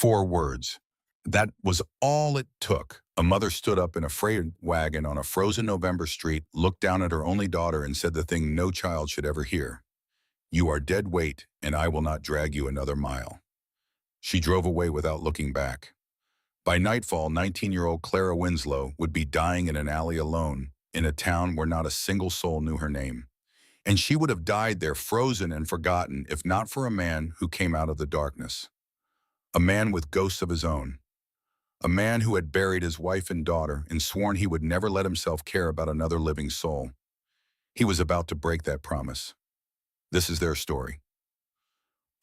4 words. That was all it took. A mother stood up in a freight wagon on a frozen November street, looked down at her only daughter, and said the thing no child should ever hear. "You are dead weight, and I will not drag you another mile." She drove away without looking back. By nightfall, 19-year-old Clara Winslow would be dying in an alley alone, in a town where not a single soul knew her name. And she would have died there frozen and forgotten if not for a man who came out of the darkness. A man with ghosts of his own. A man who had buried his wife and daughter and sworn he would never let himself care about another living soul. He was about to break that promise. This is their story.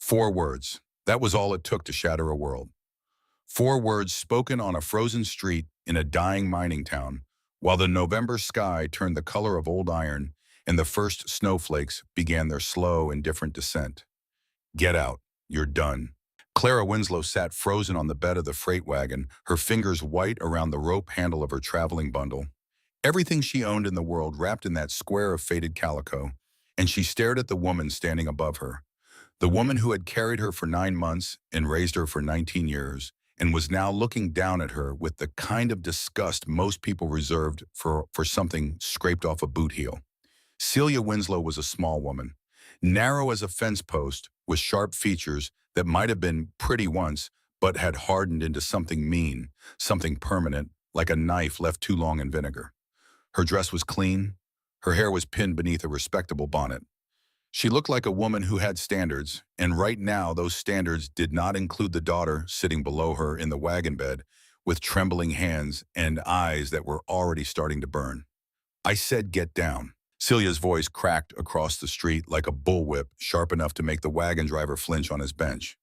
4 words. That was all it took to shatter a world. 4 words spoken on a frozen street in a dying mining town, while the November sky turned the color of old iron and the first snowflakes began their slow and different descent. Get out. You're done. Clara Winslow sat frozen on the bed of the freight wagon, her fingers white around the rope handle of her traveling bundle. Everything she owned in the world wrapped in that square of faded calico, and she stared at the woman standing above her. The woman who had carried her for 9 months and raised her for 19 years, and was now looking down at her with the kind of disgust most people reserved for something scraped off a boot heel. Celia Winslow was a small woman, narrow as a fence post, with sharp features that might have been pretty once, but had hardened into something mean, something permanent, like a knife left too long in vinegar. Her dress was clean. Her hair was pinned beneath a respectable bonnet. She looked like a woman who had standards, and right now those standards did not include the daughter sitting below her in the wagon bed with trembling hands and eyes that were already starting to burn. "I said get down." Celia's voice cracked across the street like a bullwhip, sharp enough to make the wagon driver flinch on his bench.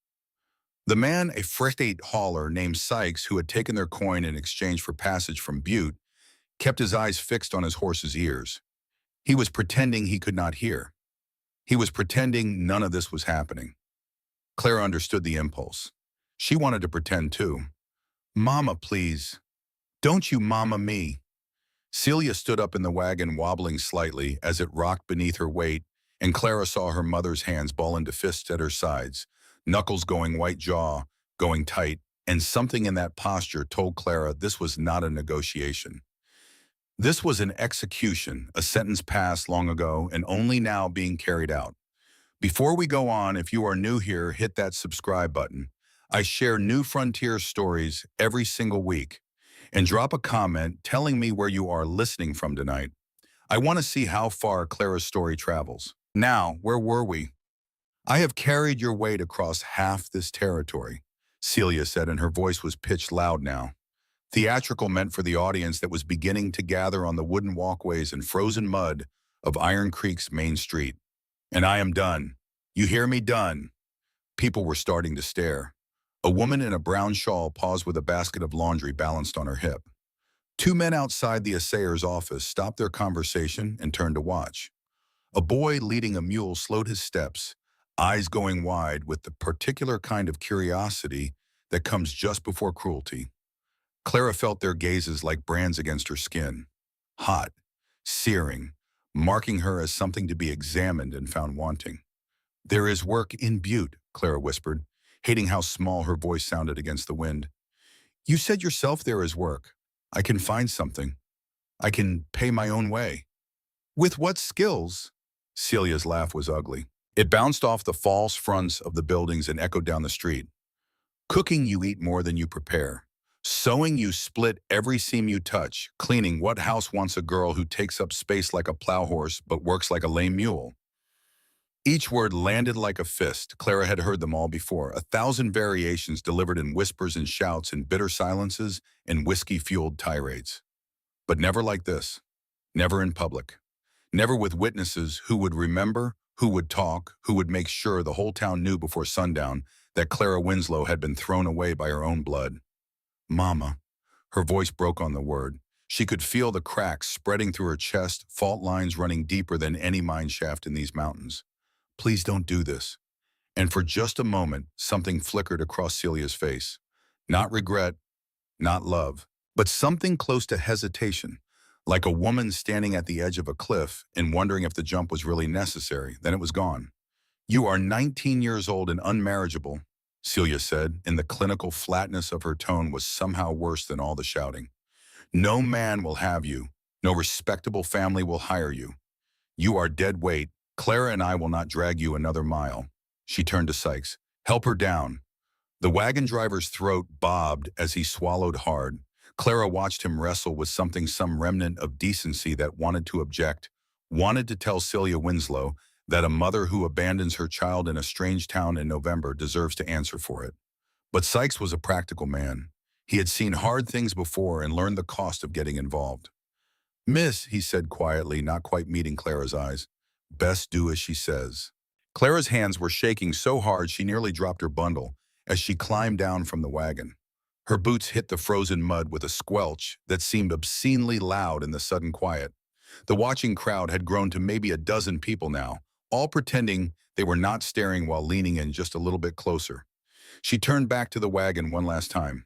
The man, a freight hauler named Sykes, who had taken their coin in exchange for passage from Butte, kept his eyes fixed on his horse's ears. He was pretending he could not hear. He was pretending none of this was happening. Clara understood the impulse. She wanted to pretend too. "Mama, please. Don't you mama me." Celia stood up in the wagon, wobbling slightly as it rocked beneath her weight, and Clara saw her mother's hands ball into fists at her sides, knuckles going white, jaw going tight, and something in that posture told Clara this was not a negotiation. This was an execution, a sentence passed long ago and only now being carried out. Before we go on, if you are new here, hit that subscribe button. I share new frontier stories every single week. And drop a comment telling me where you are listening from tonight. I want to see how far Clara's story travels. Now, where were we? "I have carried your weight across half this territory," Celia said, and her voice was pitched loud now. Theatrical meant for the audience that was beginning to gather on the wooden walkways and frozen mud of Iron Creek's main street. "And I am done. You hear me? Done." People were starting to stare. A woman in a brown shawl paused with a basket of laundry balanced on her hip. 2 men outside the assayer's office stopped their conversation and turned to watch. A boy leading a mule slowed his steps, eyes going wide with the particular kind of curiosity that comes just before cruelty. Clara felt their gazes like brands against her skin, hot, searing, marking her as something to be examined and found wanting. "There is work in Butte," Clara whispered, hating how small her voice sounded against the wind. "You said yourself there is work. I can find something. I can pay my own way." "With what skills?" Celia's laugh was ugly. It bounced off the false fronts of the buildings and echoed down the street. "Cooking, you eat more than you prepare. Sewing, you split every seam you touch. Cleaning, what house wants a girl who takes up space like a plow horse but works like a lame mule?" Each word landed like a fist. Clara had heard them all before, 1,000 variations delivered in whispers and shouts and bitter silences and whiskey-fueled tirades. But never like this. Never in public. Never with witnesses who would remember, who would talk, who would make sure the whole town knew before sundown that Clara Winslow had been thrown away by her own blood. "Mama." Her voice broke on the word. She could feel the cracks spreading through her chest, fault lines running deeper than any mine shaft in these mountains. "Please don't do this." And for just a moment, something flickered across Celia's face. Not regret, not love, but something close to hesitation, like a woman standing at the edge of a cliff and wondering if the jump was really necessary. Then it was gone. "You are 19 years old and unmarriageable." Celia said, and the clinical flatness of her tone was somehow worse than all the shouting. No man will have you. No respectable family will hire you. You are dead weight. Clara and I will not drag you another mile. She turned to Sykes. Help her down. The wagon driver's throat bobbed as he swallowed hard. Clara watched him wrestle with something, some remnant of decency that wanted to object, wanted to tell Celia Winslow that a mother who abandons her child in a strange town in November deserves to answer for it. But Sykes was a practical man. He had seen hard things before and learned the cost of getting involved. Miss, he said quietly, not quite meeting Clara's eyes, best do as she says. Clara's hands were shaking so hard she nearly dropped her bundle as she climbed down from the wagon. Her boots hit the frozen mud with a squelch that seemed obscenely loud in the sudden quiet. The watching crowd had grown to maybe a dozen people now, all pretending they were not staring while leaning in just a little bit closer. She turned back to the wagon one last time.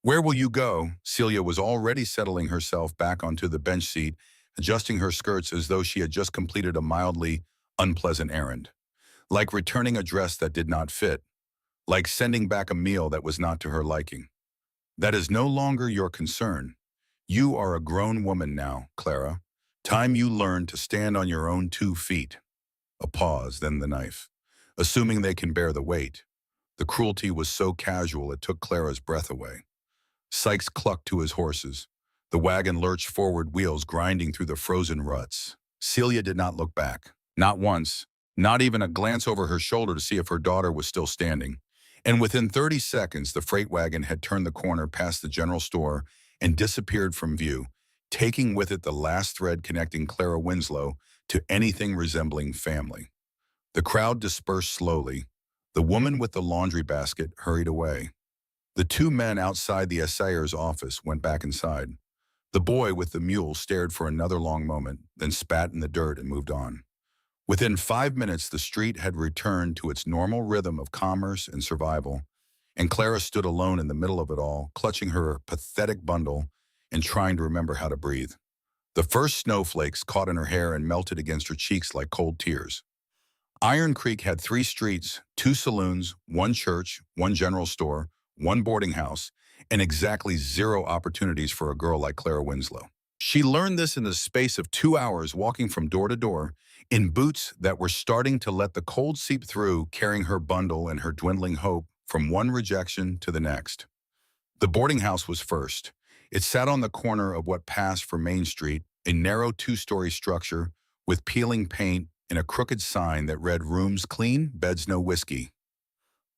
Where will you go? Celia was already settling herself back onto the bench seat, adjusting her skirts as though she had just completed a mildly unpleasant errand. Like returning a dress that did not fit, like sending back a meal that was not to her liking. That is no longer your concern. You are a grown woman now, Clara. Time you learn to stand on your own 2 feet. A pause, then the knife. Assuming they can bear the weight. The cruelty was so casual it took Clara's breath away. Sykes clucked to his horses. The wagon lurched forward, wheels grinding through the frozen ruts. Celia did not look back. Not once. Not even a glance over her shoulder to see if her daughter was still standing. And within 30 seconds, the freight wagon had turned the corner past the general store and disappeared from view, taking with it the last thread connecting Clara Winslow to anything resembling family. The crowd dispersed slowly. The woman with the laundry basket hurried away. The 2 men outside the assayer's office went back inside. The boy with the mule stared for another long moment, then spat in the dirt and moved on. Within 5 minutes, the street had returned to its normal rhythm of commerce and survival, and Clara stood alone in the middle of it all, clutching her pathetic bundle and trying to remember how to breathe. The first snowflakes caught in her hair and melted against her cheeks like cold tears. Iron Creek had 3 streets, 2 saloons, 1 church, 1 general store, 1 boarding house, and exactly 0 opportunities for a girl like Clara Winslow. She learned this in the space of 2 hours walking from door to door, in boots that were starting to let the cold seep through, carrying her bundle and her dwindling hope from one rejection to the next. The boarding house was first. It sat on the corner of what passed for Main Street, a narrow 2-story structure with peeling paint and a crooked sign that read "Rooms clean, beds no whiskey."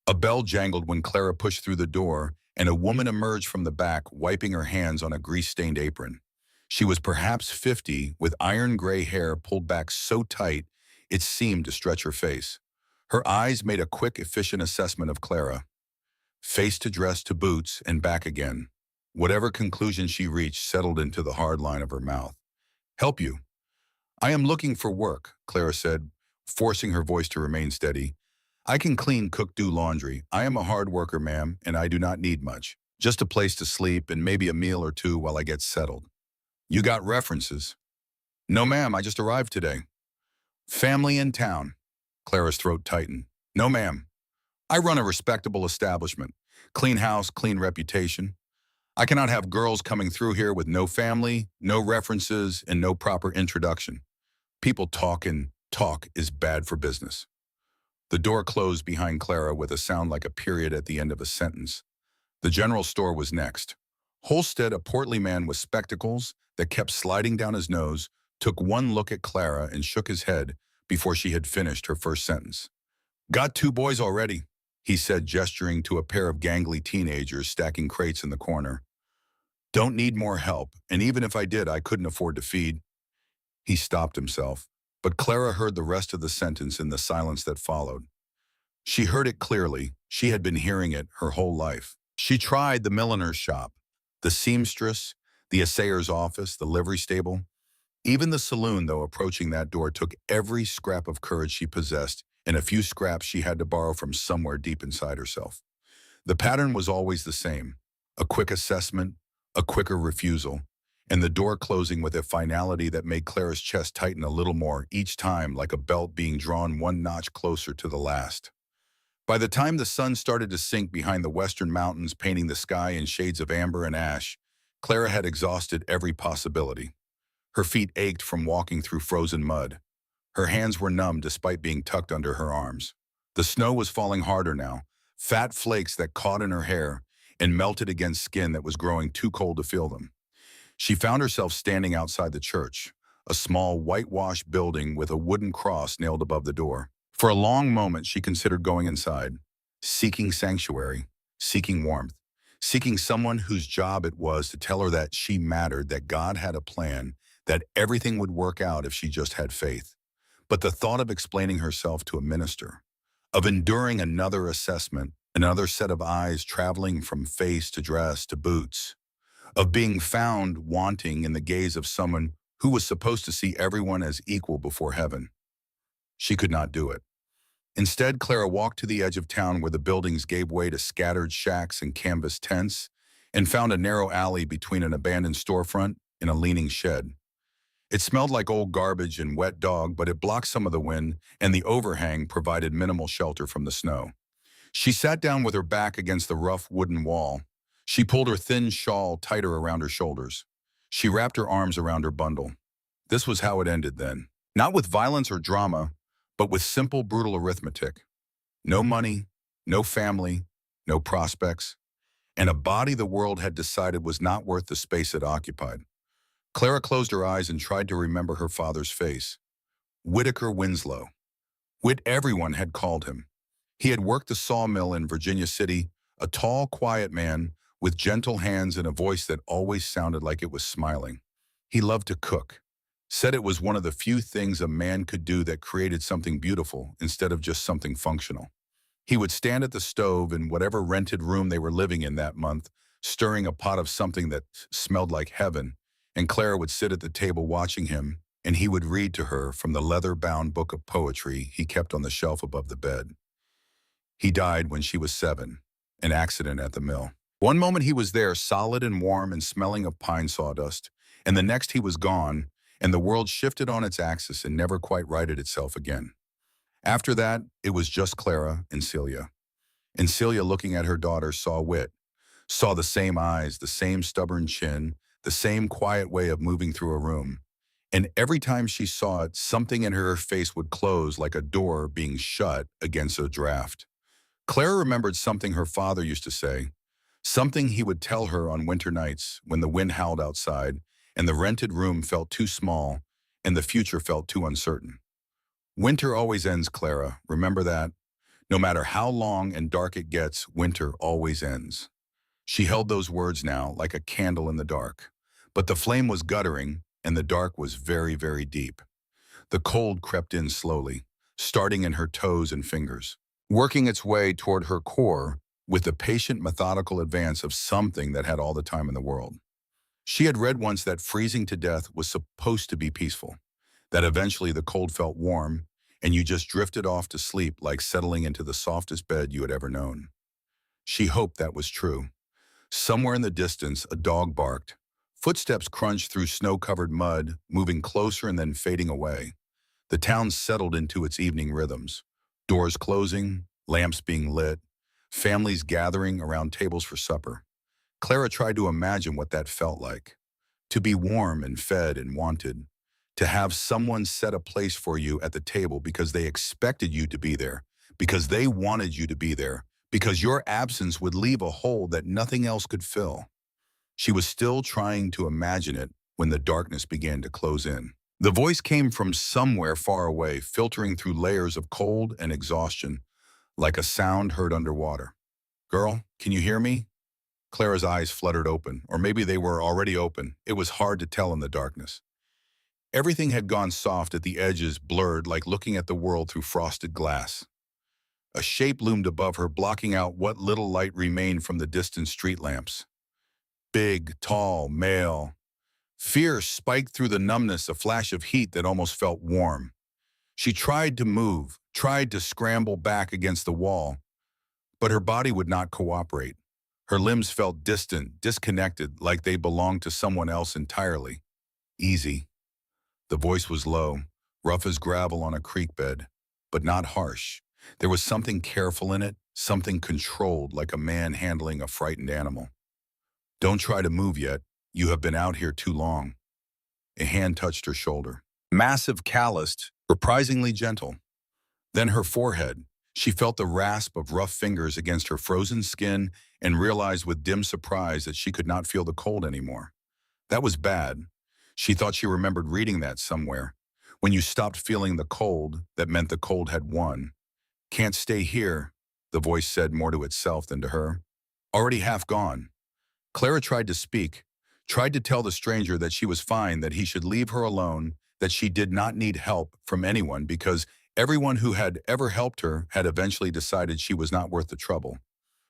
A bell jangled when Clara pushed through the door, and a woman emerged from the back, wiping her hands on a grease-stained apron. She was perhaps 50, with iron gray hair pulled back so tight it seemed to stretch her face. Her eyes made a quick, efficient assessment of Clara. Face to dress to boots and back again. Whatever conclusion she reached settled into the hard line of her mouth. Help you. I am looking for work, Clara said, forcing her voice to remain steady. I can clean, cook, do laundry. I am a hard worker, ma'am, and I do not need much. Just a place to sleep and maybe a meal or 2 while I get settled. You got references? No, ma'am, I just arrived today. Family in town. Clara's throat tightened. No, ma'am. I run a respectable establishment. Clean house, clean reputation. I cannot have girls coming through here with no family, no references, and no proper introduction. People talk, and talk is bad for business. The door closed behind Clara with a sound like a period at the end of a sentence. The general store was next. Holstead, a portly man with spectacles that kept sliding down his nose, took one look at Clara and shook his head before she had finished her first sentence. Got 2 boys already, he said, gesturing to a pair of gangly teenagers stacking crates in the corner. Don't need more help, and even if I did, I couldn't afford to feed. He stopped himself, but Clara heard the rest of the sentence in the silence that followed. She heard it clearly. She had been hearing it her whole life. She tried the milliner's shop, the seamstress, the assayer's office, the livery stable. Even the saloon, though, approaching that door took every scrap of courage she possessed and a few scraps she had to borrow from somewhere deep inside herself. The pattern was always the same: a quick assessment, a quicker refusal, and the door closing with a finality that made Clara's chest tighten a little more each time, like a belt being drawn one notch closer to the last. By the time the sun started to sink behind the western mountains, painting the sky in shades of amber and ash, Clara had exhausted every possibility. Her feet ached from walking through frozen mud. Her hands were numb despite being tucked under her arms. The snow was falling harder now, fat flakes that caught in her hair and melted against skin that was growing too cold to feel them. She found herself standing outside the church, a small whitewashed building with a wooden cross nailed above the door. For a long moment, she considered going inside, seeking sanctuary, seeking warmth, seeking someone whose job it was to tell her that she mattered, that God had a plan, that everything would work out if she just had faith. But the thought of explaining herself to a minister, of enduring another assessment, another set of eyes traveling from face to dress to boots, of being found wanting in the gaze of someone who was supposed to see everyone as equal before heaven. She could not do it. Instead, Clara walked to the edge of town where the buildings gave way to scattered shacks and canvas tents, and found a narrow alley between an abandoned storefront and a leaning shed. It smelled like old garbage and wet dog, but it blocked some of the wind, and the overhang provided minimal shelter from the snow. She sat down with her back against the rough wooden wall. She pulled her thin shawl tighter around her shoulders. She wrapped her arms around her bundle. This was how it ended then. Not with violence or drama, but with simple, brutal arithmetic. No money, no family, no prospects, and a body the world had decided was not worth the space it occupied. Clara closed her eyes and tried to remember her father's face. Whitaker Winslow. Whit everyone had called him. He had worked the sawmill in Virginia City, a tall, quiet man with gentle hands and a voice that always sounded like it was smiling. He loved to cook. Said it was one of the few things a man could do that created something beautiful instead of just something functional. He would stand at the stove in whatever rented room they were living in that month, stirring a pot of something that smelled like heaven, and Clara would sit at the table watching him, and he would read to her from the leather-bound book of poetry he kept on the shelf above the bed. He died when she was 7, an accident at the mill. One moment he was there, solid and warm and smelling of pine sawdust, and the next he was gone, and the world shifted on its axis and never quite righted itself again. After that, it was just Clara and Celia. And Celia, looking at her daughter, saw Whit, saw the same eyes, the same stubborn chin, the same quiet way of moving through a room. And every time she saw it, something in her face would close like a door being shut against a draft. Clara remembered something her father used to say, something he would tell her on winter nights when the wind howled outside and the rented room felt too small and the future felt too uncertain. Winter always ends, Clara. Remember that? No matter how long and dark it gets, winter always ends. She held those words now like a candle in the dark. But the flame was guttering, and the dark was very, very deep. The cold crept in slowly, starting in her toes and fingers, working its way toward her core with the patient, methodical advance of something that had all the time in the world. She had read once that freezing to death was supposed to be peaceful, that eventually the cold felt warm, and you just drifted off to sleep like settling into the softest bed you had ever known. She hoped that was true. Somewhere in the distance, a dog barked. Footsteps crunched through snow-covered mud, moving closer and then fading away. The town settled into its evening rhythms. Doors closing, lamps being lit, families gathering around tables for supper. Clara tried to imagine what that felt like. To be warm and fed and wanted. To have someone set a place for you at the table because they expected you to be there, because they wanted you to be there, because your absence would leave a hole that nothing else could fill. She was still trying to imagine it when the darkness began to close in. The voice came from somewhere far away, filtering through layers of cold and exhaustion, like a sound heard underwater. "Girl, can you hear me?" Clara's eyes fluttered open, or maybe they were already open. It was hard to tell in the darkness. Everything had gone soft at the edges, blurred like looking at the world through frosted glass. A shape loomed above her, blocking out what little light remained from the distant street lamps. Big, tall, male. Fear spiked through the numbness, a flash of heat that almost felt warm. She tried to move, tried to scramble back against the wall, but her body would not cooperate. Her limbs felt distant, disconnected, like they belonged to someone else entirely. "Easy." The voice was low, rough as gravel on a creek bed, but not harsh. There was something careful in it, something controlled like a man handling a frightened animal. Don't try to move yet. You have been out here too long. A hand touched her shoulder. Massive, calloused, surprisingly gentle. Then her forehead. She felt the rasp of rough fingers against her frozen skin and realized with dim surprise that she could not feel the cold anymore. That was bad. She thought she remembered reading that somewhere. When you stopped feeling the cold, that meant the cold had won. Can't stay here, the voice said more to itself than to her. Already half gone. Clara tried to speak, tried to tell the stranger that she was fine, that he should leave her alone, that she did not need help from anyone because everyone who had ever helped her had eventually decided she was not worth the trouble.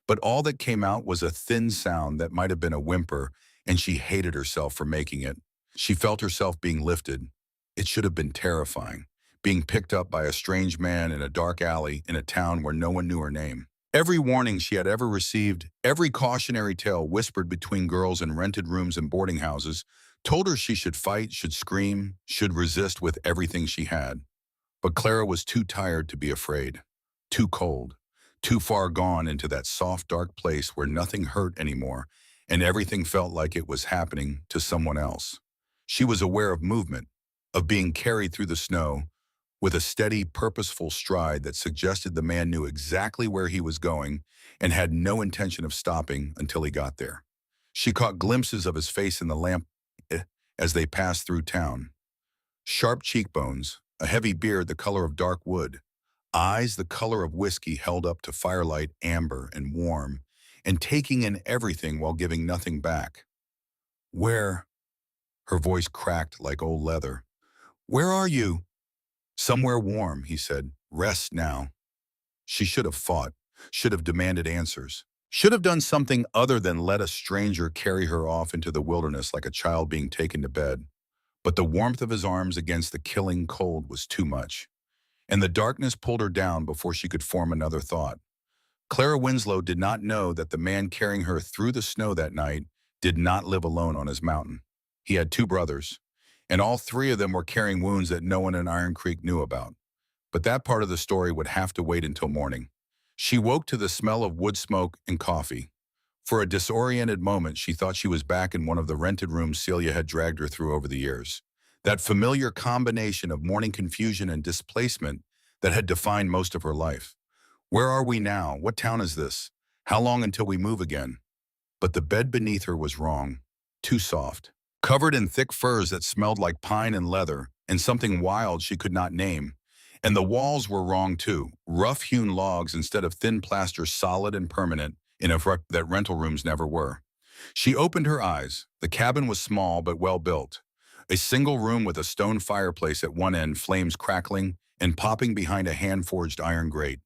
But all that came out was a thin sound that might have been a whimper, and she hated herself for making it. She felt herself being lifted. It should have been terrifying, being picked up by a strange man in a dark alley in a town where no one knew her name. Every warning she had ever received, every cautionary tale whispered between girls in rented rooms and boarding houses, told her she should fight, should scream, should resist with everything she had. But Clara was too tired to be afraid, too cold, too far gone into that soft, dark place where nothing hurt anymore and everything felt like it was happening to someone else. She was aware of movement, of being carried through the snow, with a steady, purposeful stride that suggested the man knew exactly where he was going and had no intention of stopping until he got there. She caught glimpses of his face in the lamp as they passed through town. Sharp cheekbones, a heavy beard the color of dark wood, eyes the color of whiskey held up to firelight, amber and warm, and taking in everything while giving nothing back. Where? Her voice cracked like old leather. Where are you? Somewhere warm, he said. Rest now. She should have fought, should have demanded answers, should have done something other than let a stranger carry her off into the wilderness like a child being taken to bed. But the warmth of his arms against the killing cold was too much, and the darkness pulled her down before she could form another thought. Clara Winslow did not know that the man carrying her through the snow that night did not live alone on his mountain. He had two brothers, and all three of them were carrying wounds that no one in Iron Creek knew about. But that part of the story would have to wait until morning. She woke to the smell of wood smoke and coffee. For a disoriented moment, she thought she was back in one of the rented rooms Celia had dragged her through over the years. That familiar combination of morning confusion and displacement that had defined most of her life. Where are we now? What town is this? How long until we move again? But the bed beneath her was wrong. Too soft. Covered in thick furs that smelled like pine and leather, and something wild she could not name. And the walls were wrong too. Rough-hewn logs instead of thin plaster, solid and permanent, in a that rental rooms never were. She opened her eyes. The cabin was small but well built. A single room with a stone fireplace at one end, flames crackling and popping behind a hand-forged iron grate.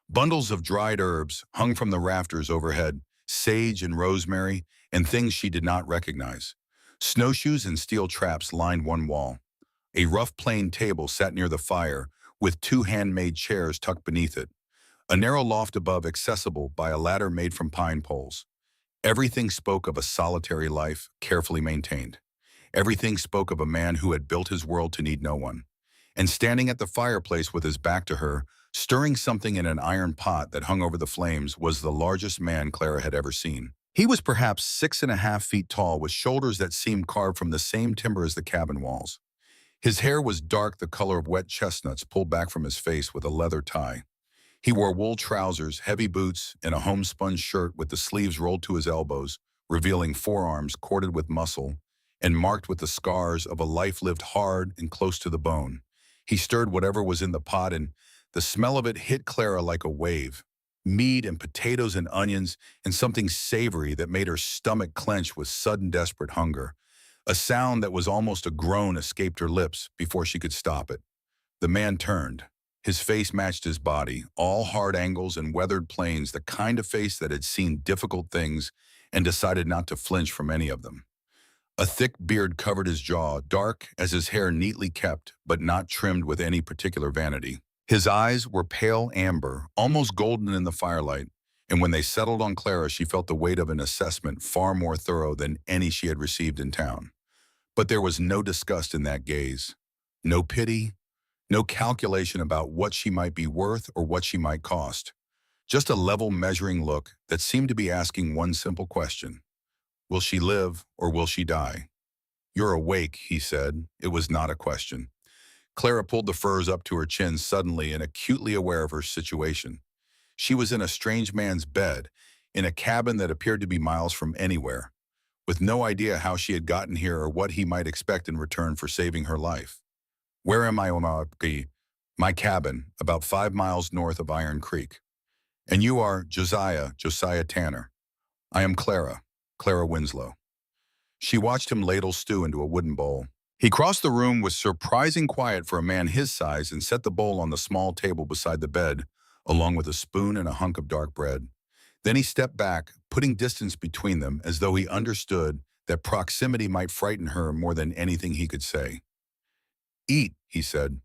Bundles of dried herbs hung from the rafters overhead, sage and rosemary, and things she did not recognize. Snowshoes and steel traps lined one wall. A rough plain table sat near the fire, with two handmade chairs tucked beneath it. A narrow loft above accessible by a ladder made from pine poles. Everything spoke of a solitary life, carefully maintained. Everything spoke of a man who had built his world to need no one. And standing at the fireplace with his back to her, stirring something in an iron pot that hung over the flames, was the largest man Clara had ever seen. He was perhaps 6.5 feet tall, with shoulders that seemed carved from the same timber as the cabin walls. His hair was dark, the color of wet chestnuts, pulled back from his face with a leather tie. He wore wool trousers, heavy boots, and a homespun shirt with the sleeves rolled to his elbows, revealing forearms corded with muscle and marked with the scars of a life lived hard and close to the bone. He stirred whatever was in the pot, and the smell of it hit Clara like a wave. Meat and potatoes and onions and something savory that made her stomach clench with sudden desperate hunger. A sound that was almost a groan escaped her lips before she could stop it. The man turned. His face matched his body, all hard angles and weathered planes, the kind of face that had seen difficult things and decided not to flinch from any of them. A thick beard covered his jaw, dark as his hair, neatly kept, but not trimmed with any particular vanity. His eyes were pale amber, almost golden in the firelight, and when they settled on Clara, she felt the weight of an assessment far more thorough than any she had received in town. But there was no disgust in that gaze, no pity, No calculation about what she might be worth or what she might cost. Just a level measuring look that seemed to be asking one simple question. Will she live or will she die? You're awake, he said. It was not a question. Clara pulled the furs up to her chin suddenly and acutely aware of her situation. She was in a strange man's bed, in a cabin that appeared to be miles from anywhere, with no idea how she had gotten here or what he might expect in return for saving her life. Where am I, Omaki? My cabin, about 5 miles north of Iron Creek. And you are Josiah Tanner. I am Clara Winslow. She watched him ladle stew into a wooden bowl. He crossed the room with surprising quiet for a man his size and set the bowl on the small table beside the bed, along with a spoon and a hunk of dark bread. Then he stepped back, putting distance between them as though he understood that proximity might frighten her more than anything he could say. Eat, he said.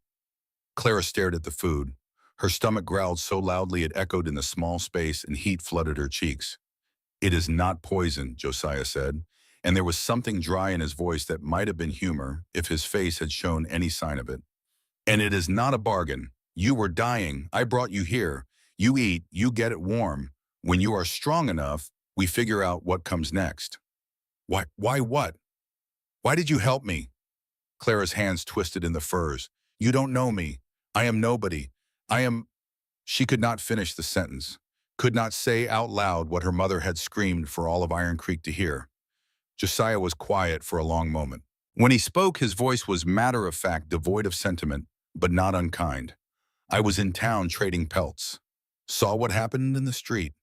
Clara stared at the food. Her stomach growled so loudly it echoed in the small space and heat flooded her cheeks. It is not poison, Josiah said, and there was something dry in his voice that might have been humor if his face had shown any sign of it. And it is not a bargain. You were dying. I brought you here. You eat, you get it warm. When you are strong enough, we figure out what comes next. Why what? Why did you help me? Clara's hands twisted in the furs. You don't know me. I am nobody. I am... She could not finish the sentence, could not say out loud what her mother had screamed for all of Iron Creek to hear. Josiah was quiet for a long moment. When he spoke, his voice was matter-of-fact, devoid of sentiment, but not unkind. I was in town trading pelts. Saw what happened in the street.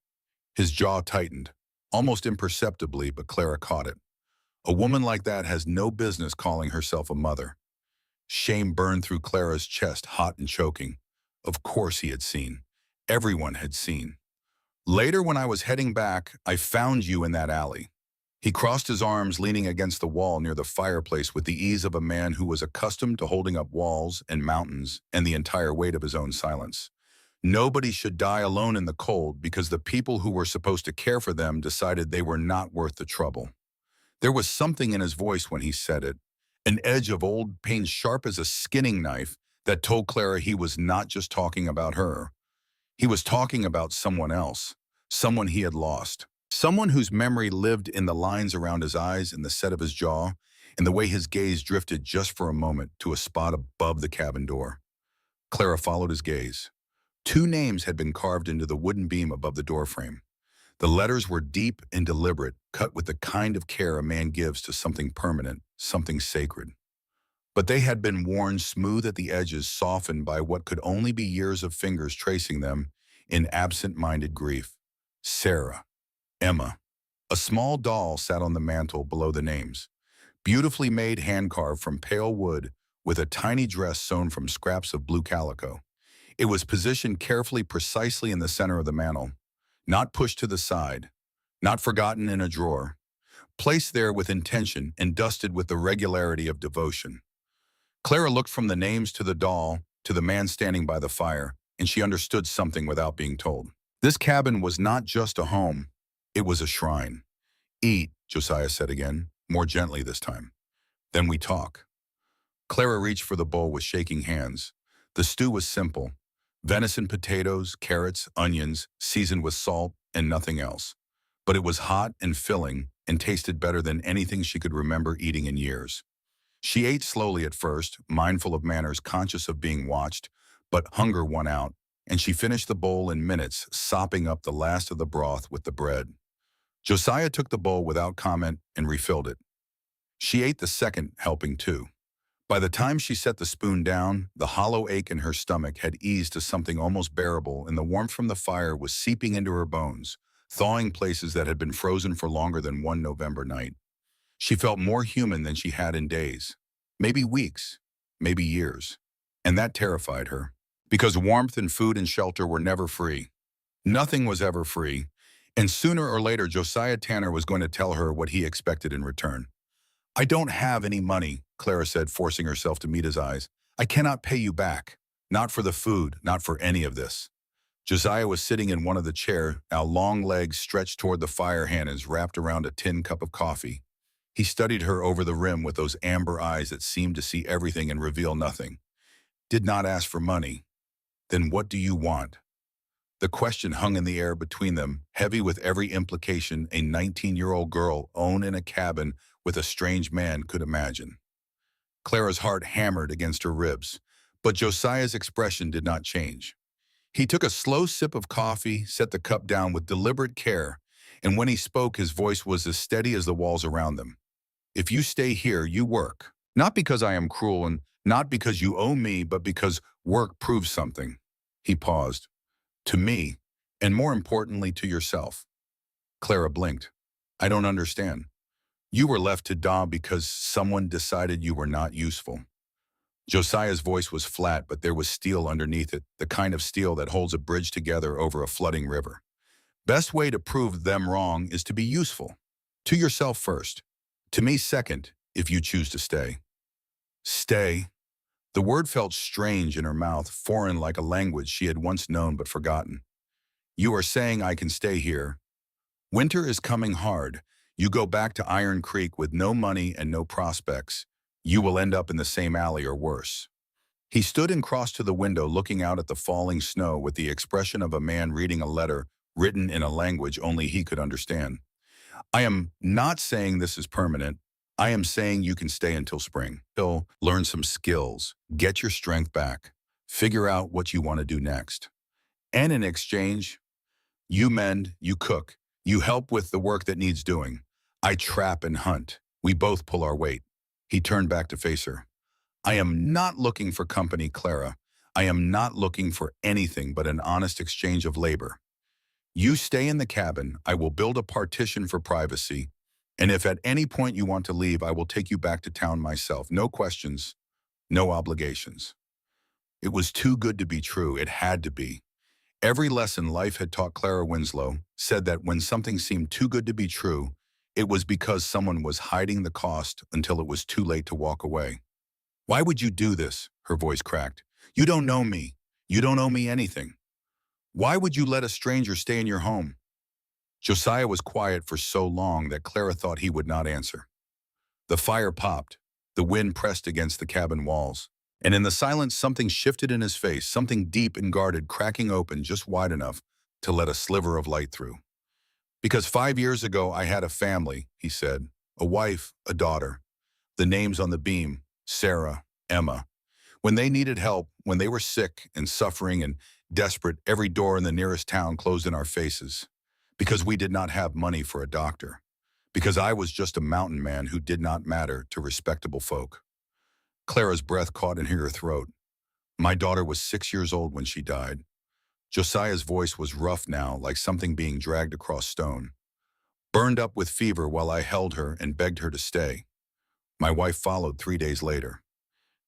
His jaw tightened, almost imperceptibly, but Clara caught it. A woman like that has no business calling herself a mother. Shame burned through Clara's chest, hot and choking. Of course he had seen. Everyone had seen. Later, when I was heading back, I found you in that alley. He crossed his arms, leaning against the wall near the fireplace with the ease of a man who was accustomed to holding up walls and mountains and the entire weight of his own silence. Nobody should die alone in the cold because the people who were supposed to care for them decided they were not worth the trouble. There was something in his voice when he said it, an edge of old pain sharp as a skinning knife that told Clara he was not just talking about her. He was talking about someone else, someone he had lost, someone whose memory lived in the lines around his eyes and the set of his jaw, and the way his gaze drifted just for a moment to a spot above the cabin door. Clara followed his gaze. 2 names had been carved into the wooden beam above the doorframe. The letters were deep and deliberate, cut with the kind of care a man gives to something permanent, something sacred. But they had been worn smooth at the edges, softened by what could only be years of fingers tracing them in absent-minded grief. Sarah. Emma. A small doll sat on the mantel below the names, beautifully made hand-carved from pale wood with a tiny dress sewn from scraps of blue calico. It was positioned carefully precisely in the center of the mantel, not pushed to the side, not forgotten in a drawer, placed there with intention and dusted with the regularity of devotion. Clara looked from the names to the doll to the man standing by the fire, and she understood something without being told. This cabin was not just a home, it was a shrine. Eat, Josiah said again, more gently this time. Then we talk. Clara reached for the bowl with shaking hands. The stew was simple. Venison potatoes, carrots, onions, seasoned with salt, and nothing else. But it was hot and filling and tasted better than anything she could remember eating in years. She ate slowly at first, mindful of manners, conscious of being watched, but hunger won out, and she finished the bowl in minutes, sopping up the last of the broth with the bread. Josiah took the bowl without comment and refilled it. She ate the second helping too. By the time she set the spoon down, the hollow ache in her stomach had eased to something almost bearable, and the warmth from the fire was seeping into her bones, thawing places that had been frozen for longer than one November night. She felt more human than she had in days, maybe weeks, maybe years. And that terrified her, because warmth and food and shelter were never free. Nothing was ever free, and sooner or later Josiah Tanner was going to tell her what he expected in return. I don't have any money, Clara said, forcing herself to meet his eyes. I cannot pay you back. Not for the food, not for any of this. Josiah was sitting in one of the chairs, now long legs stretched toward the fire, hands wrapped around a tin cup of coffee. He studied her over the rim with those amber eyes that seemed to see everything and reveal nothing. did not ask for money. Then what do you want? The question hung in the air between them, heavy with every implication a 19-year-old girl owned in a cabin with a strange man could imagine. Clara's heart hammered against her ribs, but Josiah's expression did not change. He took a slow sip of coffee, set the cup down with deliberate care, and when he spoke, his voice was as steady as the walls around them. If you stay here, you work. Not because I am cruel and not because you owe me, but because work proves something. He paused. To me, and more importantly to yourself. Clara blinked. I don't understand. You were left to die because someone decided you were not useful. Josiah's voice was flat, but there was steel underneath it, the kind of steel that holds a bridge together over a flooding river. Best way to prove them wrong is to be useful. To yourself first. To me second, if you choose to stay. Stay. The word felt strange in her mouth, foreign like a language she had once known but forgotten. You are saying I can stay here. Winter is coming hard. You go back to Iron Creek with no money and no prospects. You will end up in the same alley or worse. He stood and crossed to the window, looking out at the falling snow with the expression of a man reading a letter written in a language only he could understand. I am not saying this is permanent. I am saying you can stay until spring. You'll learn some skills, get your strength back, figure out what you want to do next. And in exchange, you mend, you cook, you help with the work that needs doing. I trap and hunt. We both pull our weight. He turned back to face her. I am not looking for company, Clara. I am not looking for anything but an honest exchange of labor. You stay in the cabin, I will build a partition for privacy, and if at any point you want to leave, I will take you back to town myself. No questions, no obligations. It was too good to be true. It had to be. Every lesson life had taught Clara Winslow said that when something seemed too good to be true, it was because someone was hiding the cost until it was too late to walk away. Why would you do this? Her voice cracked. You don't know me. You don't owe me anything. Why would you let a stranger stay in your home? Josiah was quiet for so long that Clara thought he would not answer. The fire popped. The wind pressed against the cabin walls. And in the silence, something shifted in his face, something deep and guarded, cracking open just wide enough to let a sliver of light through. Because 5 years ago, I had a family, he said, a wife, a daughter. The names on the beam, Sarah, Emma. When they needed help, when they were sick and suffering and desperate, every door in the nearest town closed in our faces. Because we did not have money for a doctor. Because I was just a mountain man who did not matter to respectable folk. Clara's breath caught in her throat. My daughter was 6 years old when she died. Josiah's voice was rough now, like something being dragged across stone. Burned up with fever while I held her and begged her to stay. My wife followed 3 days later.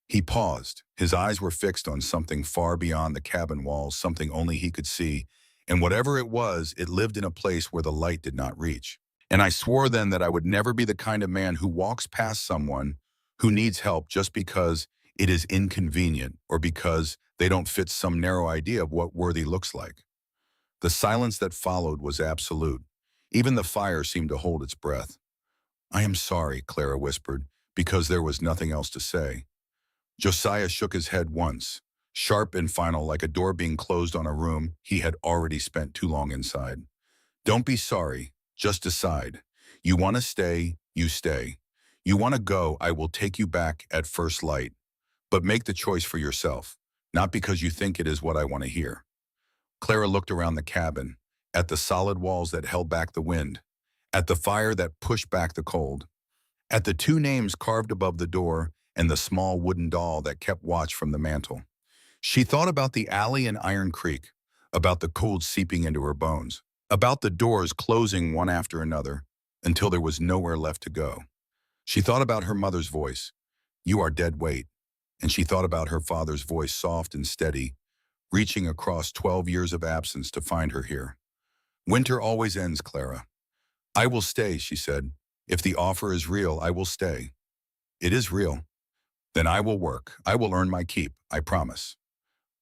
He paused. His eyes were fixed on something far beyond the cabin walls, something only he could see, and whatever it was, it lived in a place where the light did not reach. And I swore then that I would never be the kind of man who walks past someone who needs help just because it is inconvenient or because they don't fit some narrow idea of what worthy looks like. The silence that followed was absolute. Even the fire seemed to hold its breath. I am sorry, Clara whispered, because there was nothing else to say. Josiah shook his head once, sharp and final like a door being closed on a room he had already spent too long inside. Don't be sorry, just decide. You want to stay, you stay. You want to go, I will take you back at first light. But make the choice for yourself, not because you think it is what I want to hear. Clara looked around the cabin, at the solid walls that held back the wind, at the fire that pushed back the cold, at the 2 names carved above the door and the small wooden doll that kept watch from the mantel. She thought about the alley in Iron Creek, about the cold seeping into her bones, about the doors closing one after another until there was nowhere left to go. She thought about her mother's voice, you are dead weight, and she thought about her father's voice, soft and steady, reaching across 12 years of absence to find her here. Winter always ends, Clara. I will stay, she said. If the offer is real, I will stay. It is real. Then I will work. I will earn my keep, I promise.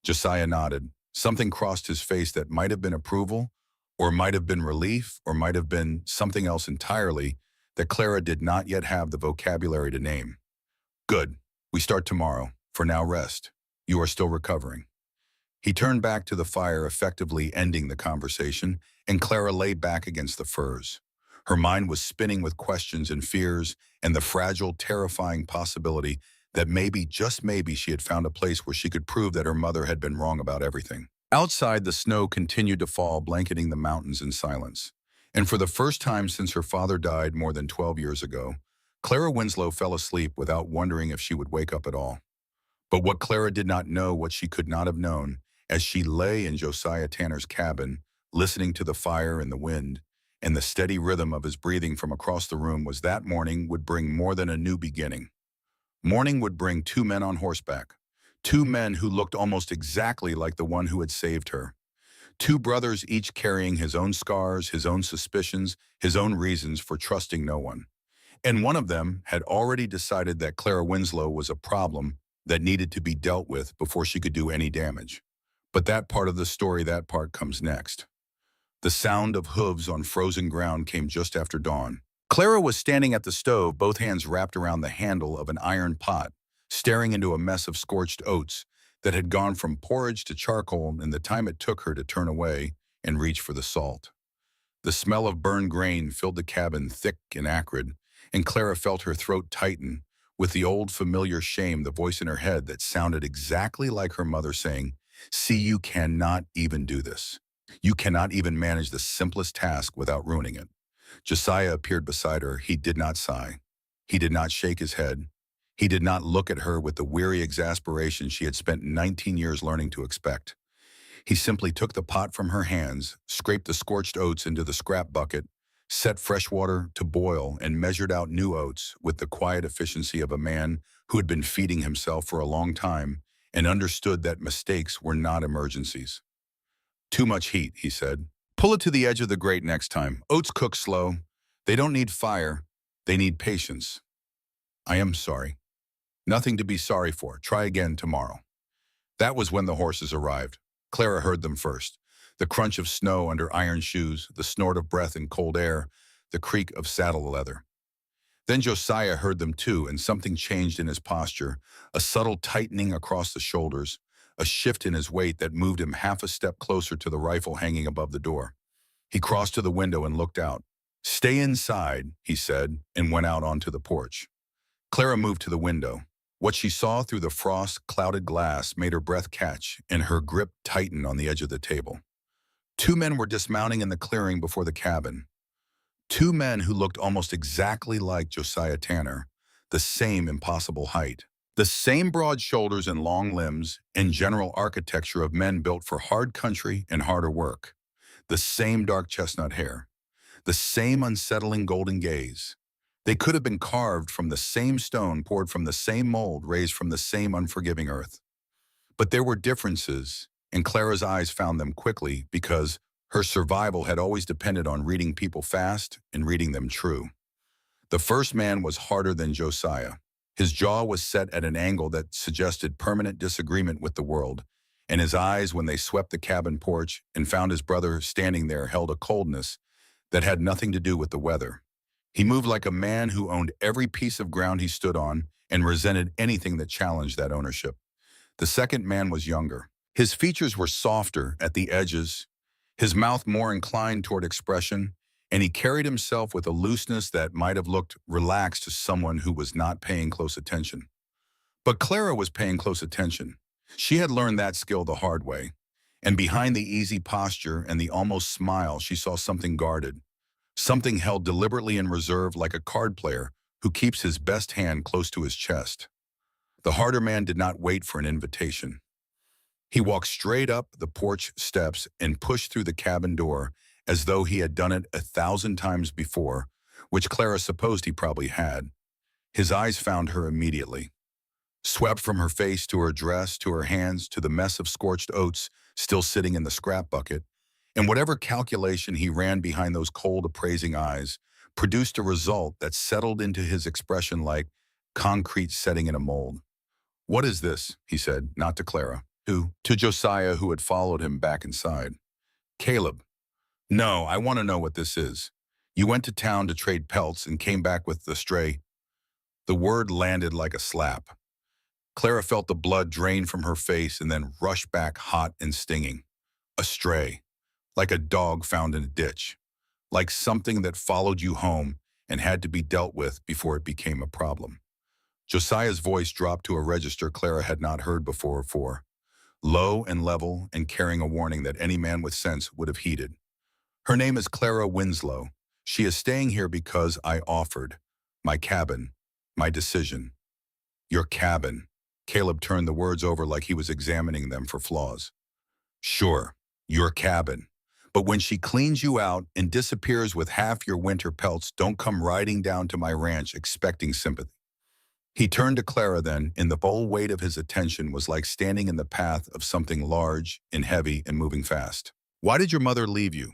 Josiah nodded. Something crossed his face that might have been approval, or might have been relief, or might have been something else entirely that Clara did not yet have the vocabulary to name. Good. We start tomorrow. For now, rest. You are still recovering." He turned back to the fire, effectively ending the conversation, and Clara lay back against the furs. Her mind was spinning with questions and fears and the fragile, terrifying possibility that maybe, just maybe, she had found a place where she could prove that her mother had been wrong about everything. Outside, the snow continued to fall, blanketing the mountains in silence. And for the first time since her father died more than 12 years ago, Clara Winslow fell asleep without wondering if she would wake up at all. But what Clara did not know, what she could not have known, as she lay in Josiah Tanner's cabin, listening to the fire and the wind, and the steady rhythm of his breathing from across the room, was that morning would bring more than a new beginning. Morning would bring two men on horseback, two men who looked almost exactly like the one who had saved her. Two brothers, each carrying his own scars, his own suspicions, his own reasons for trusting no one. And one of them had already decided that Clara Winslow was a problem that needed to be dealt with before she could do any damage. But that part of the story, that part comes next. The sound of hooves on frozen ground came just after dawn. Clara was standing at the stove, both hands wrapped around the handle of an iron pot, staring into a mess of scorched oats that had gone from porridge to charcoal in the time it took her to turn away and reach for the salt. The smell of burned grain filled the cabin, thick and acrid, and Clara felt her throat tighten with the old familiar shame, the voice in her head that sounded exactly like her mother saying, "See, you cannot even do this. You cannot even manage the simplest task without ruining it." Josiah appeared beside her. He did not sigh. He did not shake his head. He did not look at her with the weary exasperation she had spent 19 years learning to expect. He simply took the pot from her hands, scraped the scorched oats into the scrap bucket, set fresh water to boil, and measured out new oats with the quiet efficiency of a man who had been feeding himself for a long time and understood that mistakes were not emergencies. "Too much heat," he said. "Pull it to the edge of the grate next time. Oats cook slow. They don't need fire. They need patience." "I am sorry." "Nothing to be sorry for. Try again tomorrow." That was when the horses arrived. Clara heard them first. The crunch of snow under iron shoes, the snort of breath in cold air, the creak of saddle leather. Then Josiah heard them too, and something changed in his posture, a subtle tightening across the shoulders, a shift in his weight that moved him half a step closer to the rifle hanging above the door. He crossed to the window and looked out. "Stay inside," he said, and went out onto the porch. Clara moved to the window. What she saw through the frost-clouded glass made her breath catch and her grip tighten on the edge of the table. Two men were dismounting in the clearing before the cabin. Two men who looked almost exactly like Josiah Tanner, the same impossible height, the same broad shoulders and long limbs and general architecture of men built for hard country and harder work, the same dark chestnut hair, the same unsettling golden gaze. They could have been carved from the same stone, poured from the same mold, raised from the same unforgiving earth. But there were differences, and Clara's eyes found them quickly because her survival had always depended on reading people fast and reading them true. The first man was harder than Josiah. His jaw was set at an angle that suggested permanent disagreement with the world, and his eyes, when they swept the cabin porch and found his brother standing there, held a coldness that had nothing to do with the weather. He moved like a man who owned every piece of ground he stood on and resented anything that challenged that ownership. The second man was younger. His features were softer at the edges, his mouth more inclined toward expression, and he carried himself with a looseness that might have looked relaxed to someone who was not paying close attention. But Clara was paying close attention. She had learned that skill the hard way, and behind the easy posture and the almost smile, she saw something guarded, something held deliberately in reserve like a card player who keeps his best hand close to his chest. The harder man did not wait for an invitation. He walked straight up the porch steps and pushed through the cabin door as though he had done it 1,000 times before, which Clara supposed he probably had. His eyes found her immediately. Swept from her face to her dress, to her hands, to the mess of scorched oats still sitting in the scrap bucket, and whatever calculation he ran behind those cold, appraising eyes produced a result that settled into his expression like concrete setting in a mold. "What is this?" he said, not to Clara, to Josiah, who had followed him back inside. "Caleb." "No, I want to know what this is. You went to town to trade pelts and came back with the stray." The word landed like a slap. Clara felt the blood drain from her face and then rush back hot and stinging. A stray, like a dog found in a ditch, like something that followed you home and had to be dealt with before it became a problem. Josiah's voice dropped to a register Clara had not heard before, low and level and carrying a warning that any man with sense would have heeded. Her name is Clara Winslow. She is staying here because I offered. My cabin. My decision. Your cabin. Caleb turned the words over like he was examining them for flaws. Sure, your cabin. But when she cleans you out and disappears with half your winter pelts, don't come riding down to my ranch expecting sympathy. He turned to Clara then, and the full weight of his attention was like standing in the path of something large and heavy and moving fast. Why did your mother leave you?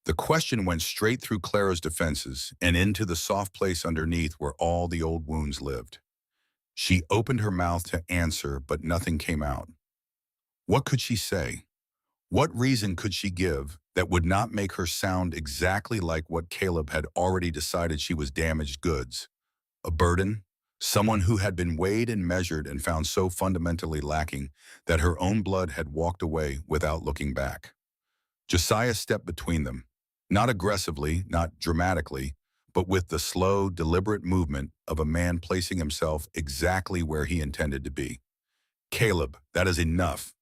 The question went straight through Clara's defenses and into the soft place underneath where all the old wounds lived. She opened her mouth to answer, but nothing came out. What could she say? What reason could she give that would not make her sound exactly like what Caleb had already decided she was damaged goods? A burden? Someone who had been weighed and measured and found so fundamentally lacking that her own blood had walked away without looking back. Josiah stepped between them, not aggressively, not dramatically, but with the slow, deliberate movement of a man placing himself exactly where he intended to be. Caleb, that is enough.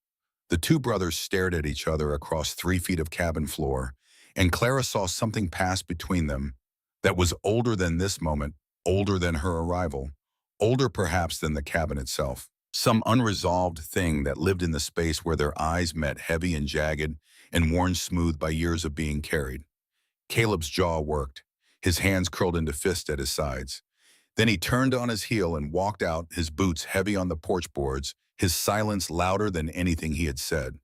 The two brothers stared at each other across 3 feet of cabin floor, and Clara saw something pass between them that was older than this moment, older than her arrival, older perhaps than the cabin itself. Some unresolved thing that lived in the space where their eyes met, heavy and jagged and worn smooth by years of being carried. Caleb's jaw worked, his hands curled into fists at his sides. Then he turned on his heel and walked out, his boots heavy on the porch boards, his silence louder than anything he had said.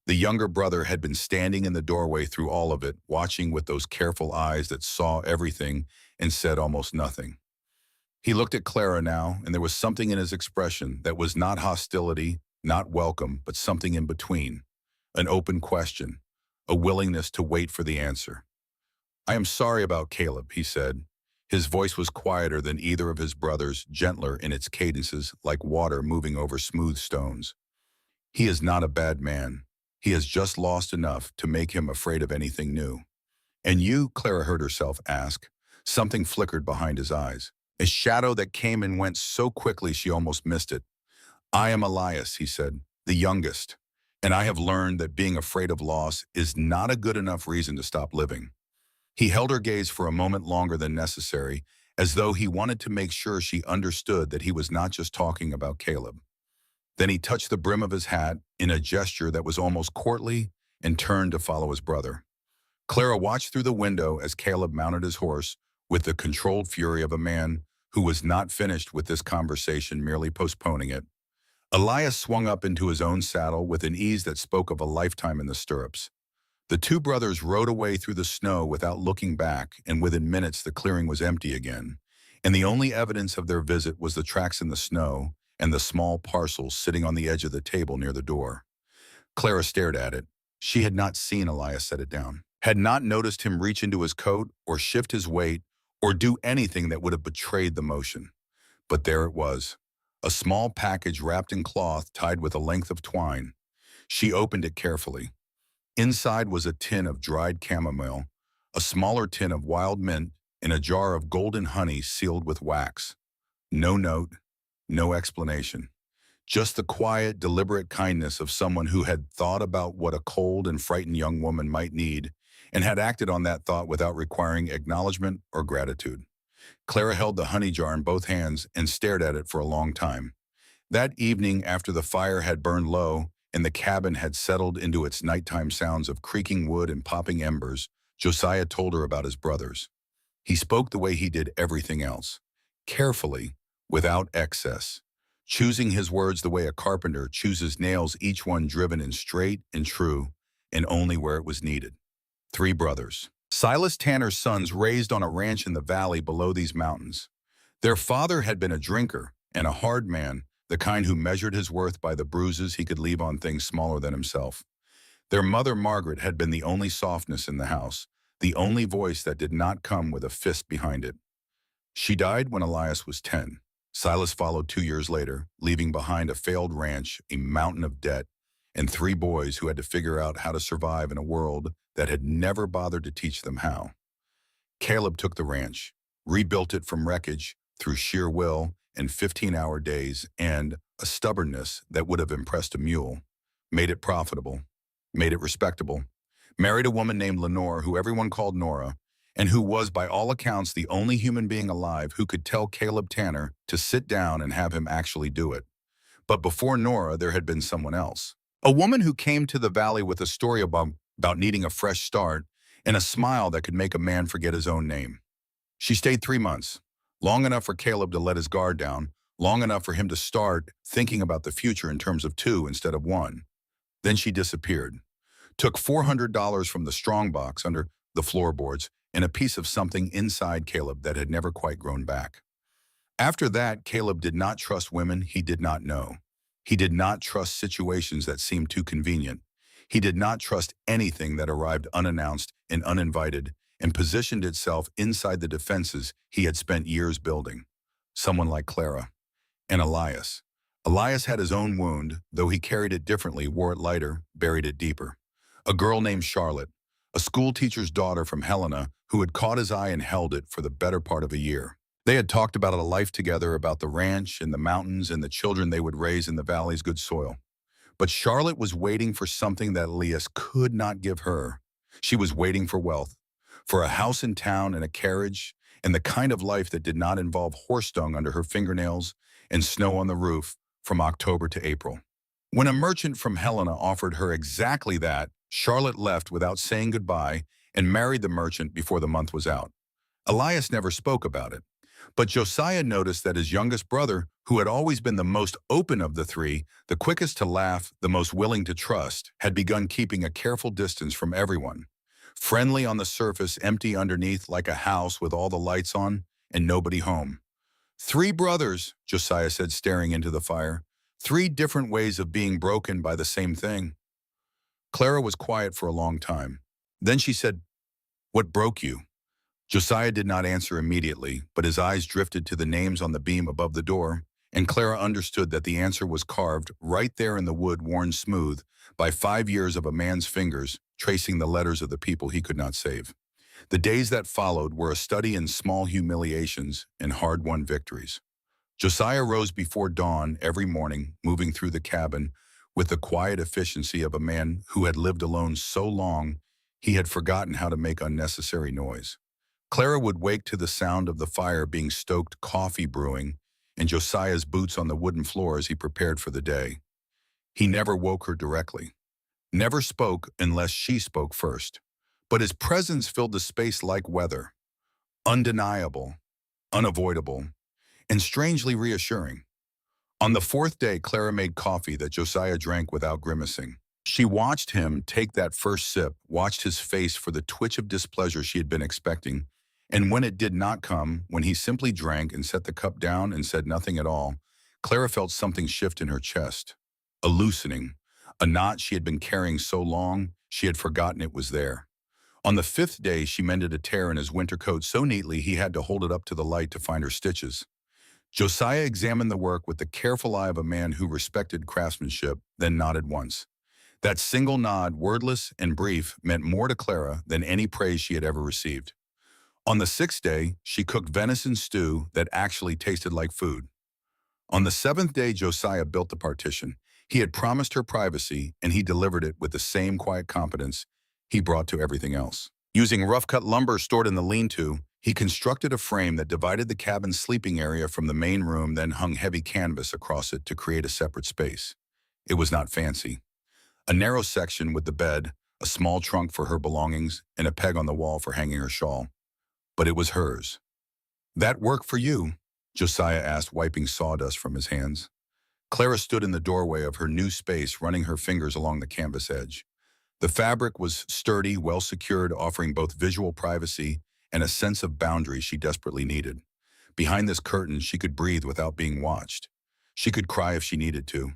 The younger brother had been standing in the doorway through all of it, watching with those careful eyes that saw everything and said almost nothing. He looked at Clara now, and there was something in his expression that was not hostility, not welcome, but something in between. An open question, a willingness to wait for the answer. I am sorry about Caleb, he said. His voice was quieter than either of his brothers, gentler in its cadences, like water moving over smooth stones. He is not a bad man. He has just lost enough to make him afraid of anything new. And you, Clara heard herself ask. Something flickered behind his eyes, a shadow that came and went so quickly she almost missed it. I am Elias, he said, the youngest, and I have learned that being afraid of loss is not a good enough reason to stop living. He held her gaze for a moment longer than necessary, as though he wanted to make sure she understood that he was not just talking about Caleb. Then he touched the brim of his hat in a gesture that was almost courtly and turned to follow his brother. Clara watched through the window as Caleb mounted his horse with the controlled fury of a man who was not finished with this conversation, merely postponing it. Elias swung up into his own saddle with an ease that spoke of a lifetime in the stirrups. The two brothers rode away through the snow without looking back, and within minutes the clearing was empty again, and the only evidence of their visit was the tracks in the snow and the small parcels sitting on the edge of the table near the door. Clara stared at it. She had not seen Elias set it down, had not noticed him reach into his coat or shift his weight or do anything that would have betrayed the motion. But there it was, a small package wrapped in cloth tied with a length of twine. She opened it carefully. Inside was a tin of dried chamomile, a smaller tin of wild mint, and a jar of golden honey sealed with wax. No note, no explanation. Just the quiet, deliberate kindness of someone who had thought about what a cold and frightened young woman might need and had acted on that thought without requiring acknowledgement or gratitude. Clara held the honey jar in both hands and stared at it for a long time. That evening, after the fire had burned low, and the cabin had settled into its nighttime sounds of creaking wood and popping embers, Josiah told her about his brothers. He spoke the way he did everything else, carefully, without excess, choosing his words the way a carpenter chooses nails, each one driven in straight and true, and only where it was needed. 3 brothers. Silas Tanner's sons raised on a ranch in the valley below these mountains. Their father had been a drinker and a hard man, the kind who measured his worth by the bruises he could leave on things smaller than himself. Their mother, Margaret, had been the only softness in the house, the only voice that did not come with a fist behind it. She died when Elias was 10. Silas followed 2 years later, leaving behind a failed ranch, a mountain of debt, and 3 boys who had to figure out how to survive in a world that had never bothered to teach them how. Caleb took the ranch, rebuilt it from wreckage through sheer will and 15-hour days and a stubbornness that would have impressed a mule, made it profitable, made it respectable, married a woman named Lenore who everyone called Nora, and who was by all accounts the only human being alive who could tell Caleb Tanner to sit down and have him actually do it. But before Nora, there had been someone else. A woman who came to the valley with a story about needing a fresh start and a smile that could make a man forget his own name. She stayed 3 months, long enough for Caleb to let his guard down, long enough for him to start thinking about the future in terms of two instead of one. Then she disappeared, took $400 from the strongbox under the floorboards and a piece of something inside Caleb that had never quite grown back. After that, Caleb did not trust women he did not know. He did not trust situations that seemed too convenient. He did not trust anything that arrived unannounced and uninvited and positioned itself inside the defenses he had spent years building. Someone like Clara. And Elias. Elias had his own wound, though he carried it differently, wore it lighter, buried it deeper. A girl named Charlotte, a school teacher's daughter from Helena, who had caught his eye and held it for the better part of a year. They had talked about a life together, about the ranch and the mountains and the children they would raise in the valley's good soil. But Charlotte was waiting for something that Elias could not give her. She was waiting for wealth, for a house in town and a carriage, and the kind of life that did not involve horse dung under her fingernails and snow on the roof from October to April. When a merchant from Helena offered her exactly that, Charlotte left without saying goodbye and married the merchant before the month was out. Elias never spoke about it. But Josiah noticed that his youngest brother, who had always been the most open of the three, the quickest to laugh, the most willing to trust, had begun keeping a careful distance from everyone. Friendly on the surface, empty underneath like a house with all the lights on and nobody home. 3 brothers, Josiah said, staring into the fire. 3 different ways of being broken by the same thing. Clara was quiet for a long time. Then she said, "What broke you?" Josiah did not answer immediately, but his eyes drifted to the names on the beam above the door, and Clara understood that the answer was carved right there in the wood, worn smooth by 5 years of a man's fingers, tracing the letters of the people he could not save. The days that followed were a study in small humiliations and hard-won victories. Josiah rose before dawn every morning, moving through the cabin with the quiet efficiency of a man who had lived alone so long he had forgotten how to make unnecessary noise. Clara would wake to the sound of the fire being stoked, coffee brewing, and Josiah's boots on the wooden floor as he prepared for the day. He never woke her directly, never spoke unless she spoke first. But his presence filled the space like weather, undeniable, unavoidable, and strangely reassuring. On the 4th day, Clara made coffee that Josiah drank without grimacing. She watched him take that first sip, watched his face for the twitch of displeasure she had been expecting, and when it did not come, when he simply drank and set the cup down and said nothing at all, Clara felt something shift in her chest. A loosening, a knot she had been carrying so long, she had forgotten it was there. On the 5th day, she mended a tear in his winter coat so neatly he had to hold it up to the light to find her stitches. Josiah examined the work with the careful eye of a man who respected craftsmanship, then nodded once. That single nod, wordless and brief, meant more to Clara than any praise she had ever received. On the 6th day, she cooked venison stew that actually tasted like food. On the 7th day, Josiah built the partition. He had promised her privacy, and he delivered it with the same quiet competence he brought to everything else. Using rough-cut lumber stored in the lean-to, he constructed a frame that divided the cabin's sleeping area from the main room, then hung heavy canvas across it to create a separate space. It was not fancy. A narrow section with the bed, a small trunk for her belongings, and a peg on the wall for hanging her shawl. But it was hers. "That work for you?" Josiah asked, wiping sawdust from his hands. Clara stood in the doorway of her new space, running her fingers along the canvas edge. The fabric was sturdy, well secured, offering both visual privacy and a sense of boundary she desperately needed. Behind this curtain, she could breathe without being watched. She could cry if she needed to.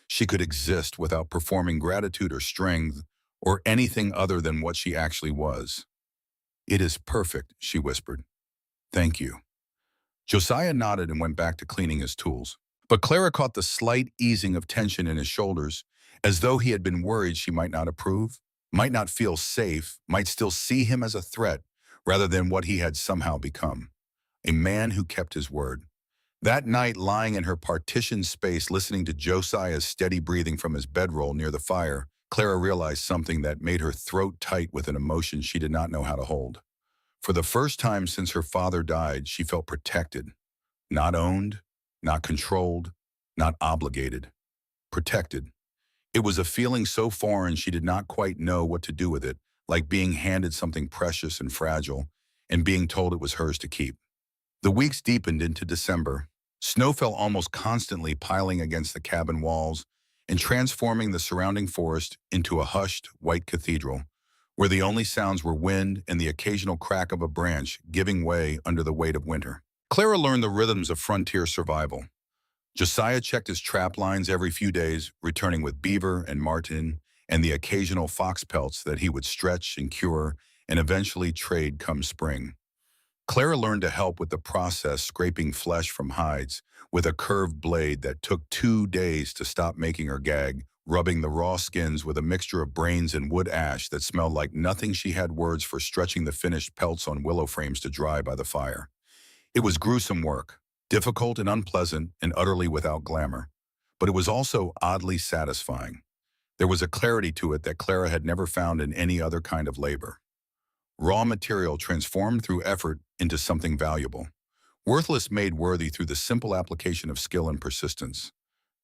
She could exist without performing gratitude or strength or anything other than what she actually was. "It is perfect," she whispered. "Thank you." Josiah nodded and went back to cleaning his tools. But Clara caught the slight easing of tension in his shoulders, as though he had been worried she might not approve, might not feel safe, might still see him as a threat, rather than what he had somehow become. A man who kept his word. That night, lying in her partitioned space, listening to Josiah's steady breathing from his bedroll near the fire, Clara realized something that made her throat tight with an emotion she did not know how to hold. For the first time since her father died, she felt protected. Not owned, not controlled, not obligated. Protected. It was a feeling so foreign she did not quite know what to do with it, like being handed something precious and fragile, and being told it was hers to keep. The weeks deepened into December. Snow fell almost constantly, piling against the cabin walls and transforming the surrounding forest into a hushed, white cathedral, where the only sounds were wind and the occasional crack of a branch giving way under the weight of winter. Clara learned the rhythms of frontier survival. Josiah checked his trap lines every few days, returning with beaver and marten and the occasional fox pelts that he would stretch and cure and eventually trade come spring. Clara learned to help with the process, scraping flesh from hides with a curved blade that took 2 days to stop making her gag, rubbing the raw skins with a mixture of brains and wood ash that smelled like nothing. She had words for stretching the finished pelts on willow frames to dry by the fire. It was gruesome work, difficult and unpleasant and utterly without glamour, but it was also oddly satisfying. There was a clarity to it that Clara had never found in any other kind of labor. Raw material transformed through effort into something valuable. Worthless made worthy through the simple application of skill and persistence.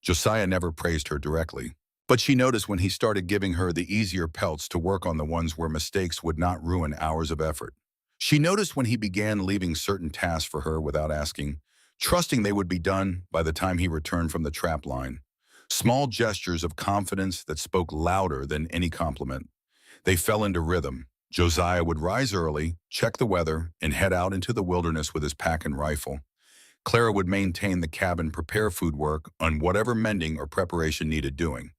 Josiah never praised her directly, but she noticed when he started giving her the easier pelts to work on the ones where mistakes would not ruin hours of effort. She noticed when he began leaving certain tasks for her without asking, trusting they would be done by the time he returned from the trap line. Small gestures of confidence that spoke louder than any compliment. They fell into rhythm. Josiah would rise early, check the weather, and head out into the wilderness with his pack and rifle. Clara would maintain the cabin, prepare food work on whatever mending or preparation needed doing.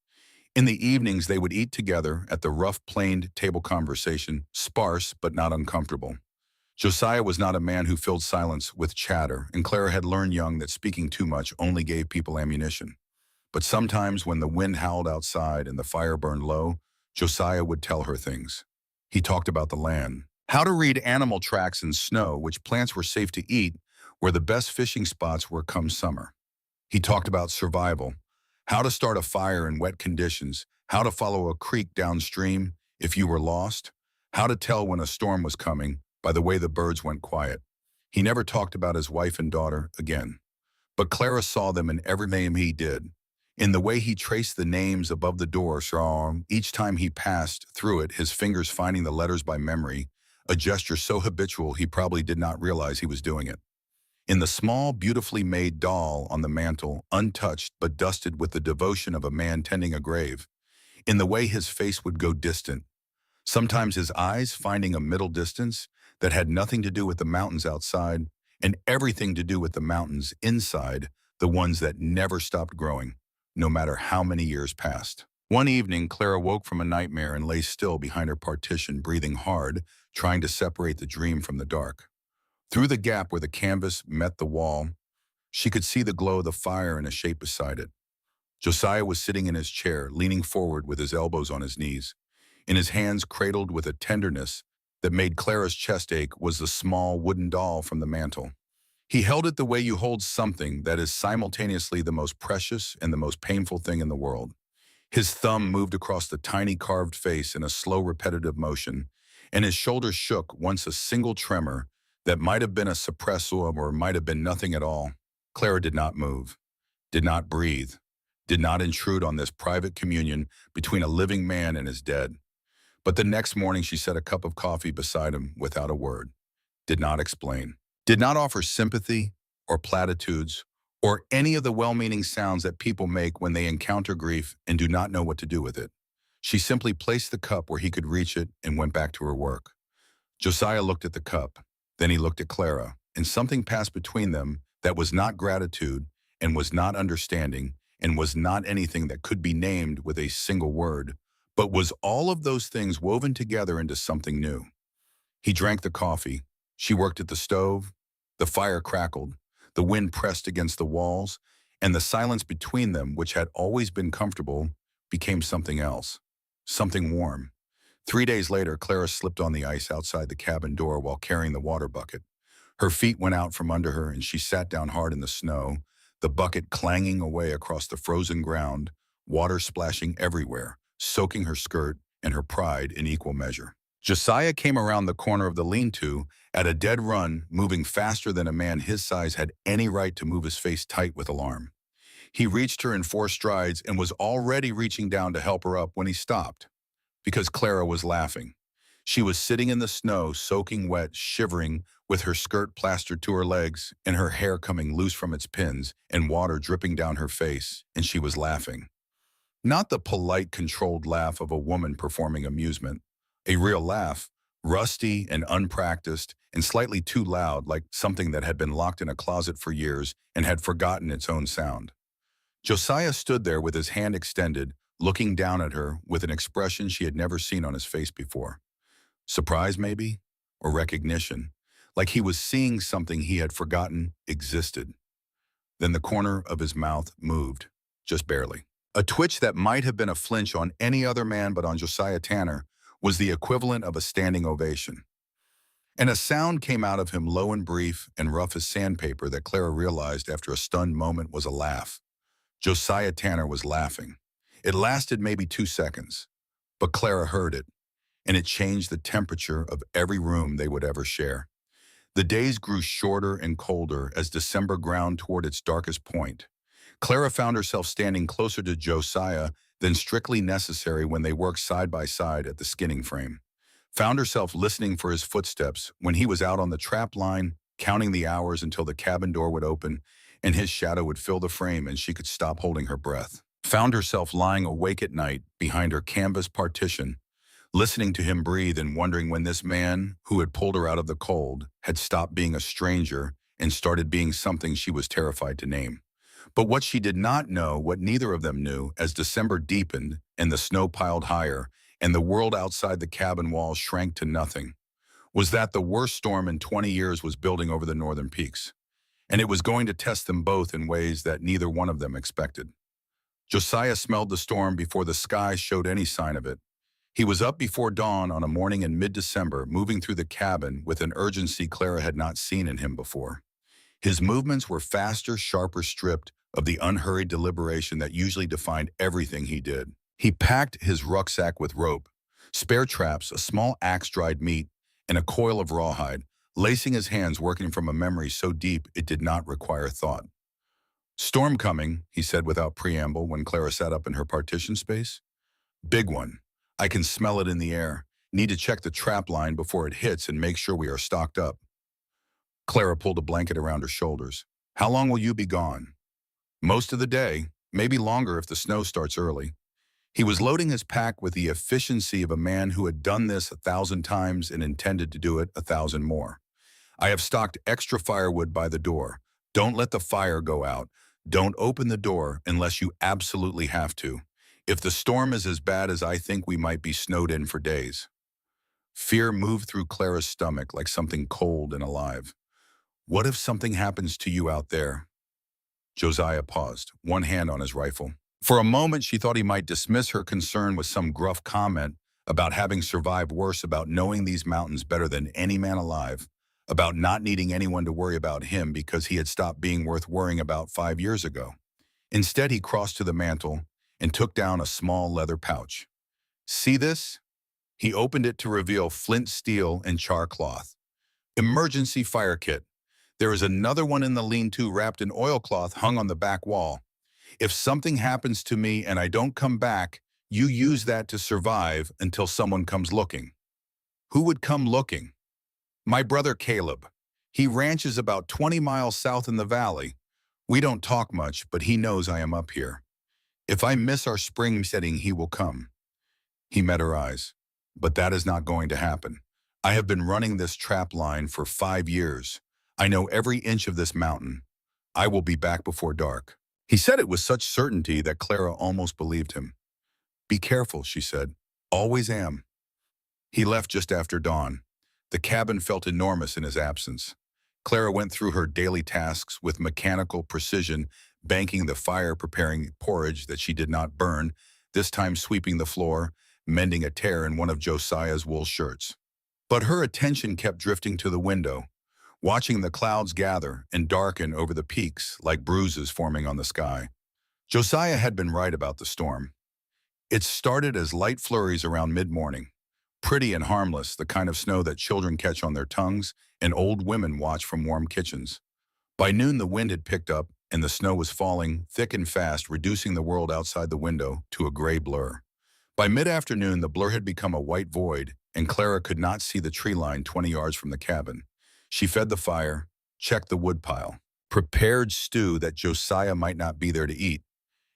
In the evenings, they would eat together at the rough-planed table conversation, sparse but not uncomfortable. Josiah was not a man who filled silence with chatter, and Clara had learned young that speaking too much only gave people ammunition. But sometimes when the wind howled outside and the fire burned low, Josiah would tell her things. He talked about the land, how to read animal tracks in snow, which plants were safe to eat, where the best fishing spots were come summer. He talked about survival, how to start a fire in wet conditions, how to follow a creek downstream if you were lost, how to tell when a storm was coming by the way the birds went quiet. He never talked about his wife and daughter again, but Clara saw them in every name he did. In the way he traced the names above the door, each time he passed through it, his fingers finding the letters by memory, a gesture so habitual he probably did not realize he was doing it. In the small, beautifully made doll on the mantel, untouched but dusted with the devotion of a man tending a grave. In the way his face would go distant, sometimes his eyes finding a middle distance that had nothing to do with the mountains outside and everything to do with the mountains inside, the ones that never stopped growing, no matter how many years passed. One evening, Clara woke from a nightmare and lay still behind her partition, breathing hard, trying to separate the dream from the dark. Through the gap where the canvas met the wall, she could see the glow of the fire and a shape beside it. Josiah was sitting in his chair, leaning forward with his elbows on his knees. In his hands, cradled with a tenderness that made Clara's chest ache, was the small wooden doll from the mantel. He held it the way you hold something that is simultaneously the most precious and the most painful thing in the world. His thumb moved across the tiny carved face in a slow, repetitive motion, and his shoulders shook once a single tremor that might have been a suppressor or might have been nothing at all. Clara did not move, did not breathe, did not intrude on this private communion between a living man and his dead. But the next morning she set a cup of coffee beside him without a word, did not explain, did not offer sympathy or platitudes or any of the well-meaning sounds that people make when they encounter grief and do not know what to do with it. She simply placed the cup where he could reach it and went back to her work. Josiah looked at the cup. Then he looked at Clara, and something passed between them that was not gratitude and was not understanding and was not anything that could be named with a single word, but was all of those things woven together into something new. He drank the coffee. She worked at the stove. The fire crackled. The wind pressed against the walls, and the silence between them, which had always been comfortable, became something else. Something warm. 3 days later, Clara slipped on the ice outside the cabin door while carrying the water bucket. Her feet went out from under her and she sat down hard in the snow, the bucket clanging away across the frozen ground, water splashing everywhere, soaking her skirt and her pride in equal measure. Josiah came around the corner of the lean-to at a dead run, moving faster than a man his size had any right to move his face tight with alarm. He reached her in 4 strides and was already reaching down to help her up when he stopped, because Clara was laughing. She was sitting in the snow, soaking wet, shivering, with her skirt plastered to her legs and her hair coming loose from its pins and water dripping down her face, and she was laughing. Not the polite, controlled laugh of a woman performing amusement. A real laugh, rusty and unpracticed and slightly too loud, like something that had been locked in a closet for years and had forgotten its own sound. Josiah stood there with his hand extended, looking down at her with an expression she had never seen on his face before. Surprise, maybe? Or recognition, like he was seeing something he had forgotten existed. Then the corner of his mouth moved, just barely. A twitch that might have been a flinch on any other man but on Josiah Tanner was the equivalent of a standing ovation. And a sound came out of him low and brief and rough as sandpaper that Clara realized after a stunned moment was a laugh. Josiah Tanner was laughing. It lasted maybe 2 seconds, but Clara heard it, and it changed the temperature of every room they would ever share. The days grew shorter and colder as December ground toward its darkest point. Clara found herself standing closer to Josiah than strictly necessary when they worked side by side at the skinning frame. Found herself listening for his footsteps when he was out on the trap line, counting the hours until the cabin door would open and his shadow would fill the frame and she could stop holding her breath. Found herself lying awake at night behind her canvas partition, listening to him breathe and wondering when this man, who had pulled her out of the cold, had stopped being a stranger and started being something she was terrified to name. But what she did not know, what neither of them knew, as December deepened and the snow piled higher and the world outside the cabin walls shrank to nothing, was that the worst storm in 20 years was building over the northern peaks. And it was going to test them both in ways that neither one of them expected. Josiah smelled the storm before the sky showed any sign of it. He was up before dawn on a morning in mid-December, moving through the cabin with an urgency Clara had not seen in him before. His movements were faster, sharper, stripped of the unhurried deliberation that usually defined everything he did. He packed his rucksack with rope, spare traps, a small axe dried meat, and a coil of rawhide, lacing his hands working from a memory so deep it did not require thought. "Storm coming," he said without preamble when Clara sat up in her partition space. "Big one. I can smell it in the air. Need to check the trap line before it hits and make sure we are stocked up." Clara pulled a blanket around her shoulders. "How long will you be gone?" "Most of the day, maybe longer if the snow starts early." He was loading his pack with the efficiency of a man who had done this 1,000 times and intended to do it 1,000 more. "I have stocked extra firewood by the door. Don't let the fire go out. Don't open the door unless you absolutely have to. If the storm is as bad as I think, we might be snowed in for days." Fear moved through Clara's stomach like something cold and alive. "What if something happens to you out there?" Josiah paused, one hand on his rifle. For a moment, she thought he might dismiss her concern with some gruff comment about having survived worse, about knowing these mountains better than any man alive, about not needing anyone to worry about him because he had stopped being worth worrying about 5 years ago. Instead, he crossed to the mantel and took down a small leather pouch. "See this?" He opened it to reveal flint steel and char cloth. "Emergency fire kit. There is another one in the lean-to wrapped in oilcloth hung on the back wall. If something happens to me and I don't come back, you use that to survive until someone comes looking." "Who would come looking?" "My brother Caleb. He ranches about 20 miles south in the valley. We don't talk much, but he knows I am up here. If I miss our spring setting, he will come." He met her eyes. "But that is not going to happen. I have been running this trap line for 5 years. I know every inch of this mountain. I will be back before dark." He said it with such certainty that Clara almost believed him. "Be careful," she said. "Always am." He left just after dawn. The cabin felt enormous in his absence. Clara went through her daily tasks with mechanical precision, banking the fire, preparing porridge that she did not burn, this time sweeping the floor, mending a tear in one of Josiah's wool shirts. But her attention kept drifting to the window, watching the clouds gather and darken over the peaks like bruises forming on the sky. Josiah had been right about the storm. It started as light flurries around mid-morning, pretty and harmless, the kind of snow that children catch on their tongues and old women watch from warm kitchens. By noon, the wind had picked up and the snow was falling thick and fast, reducing the world outside the window to a gray blur. By mid-afternoon, the blur had become a white void, and Clara could not see the tree line 20 yards from the cabin. She fed the fire, checked the woodpile, prepared stew that Josiah might not be there to eat,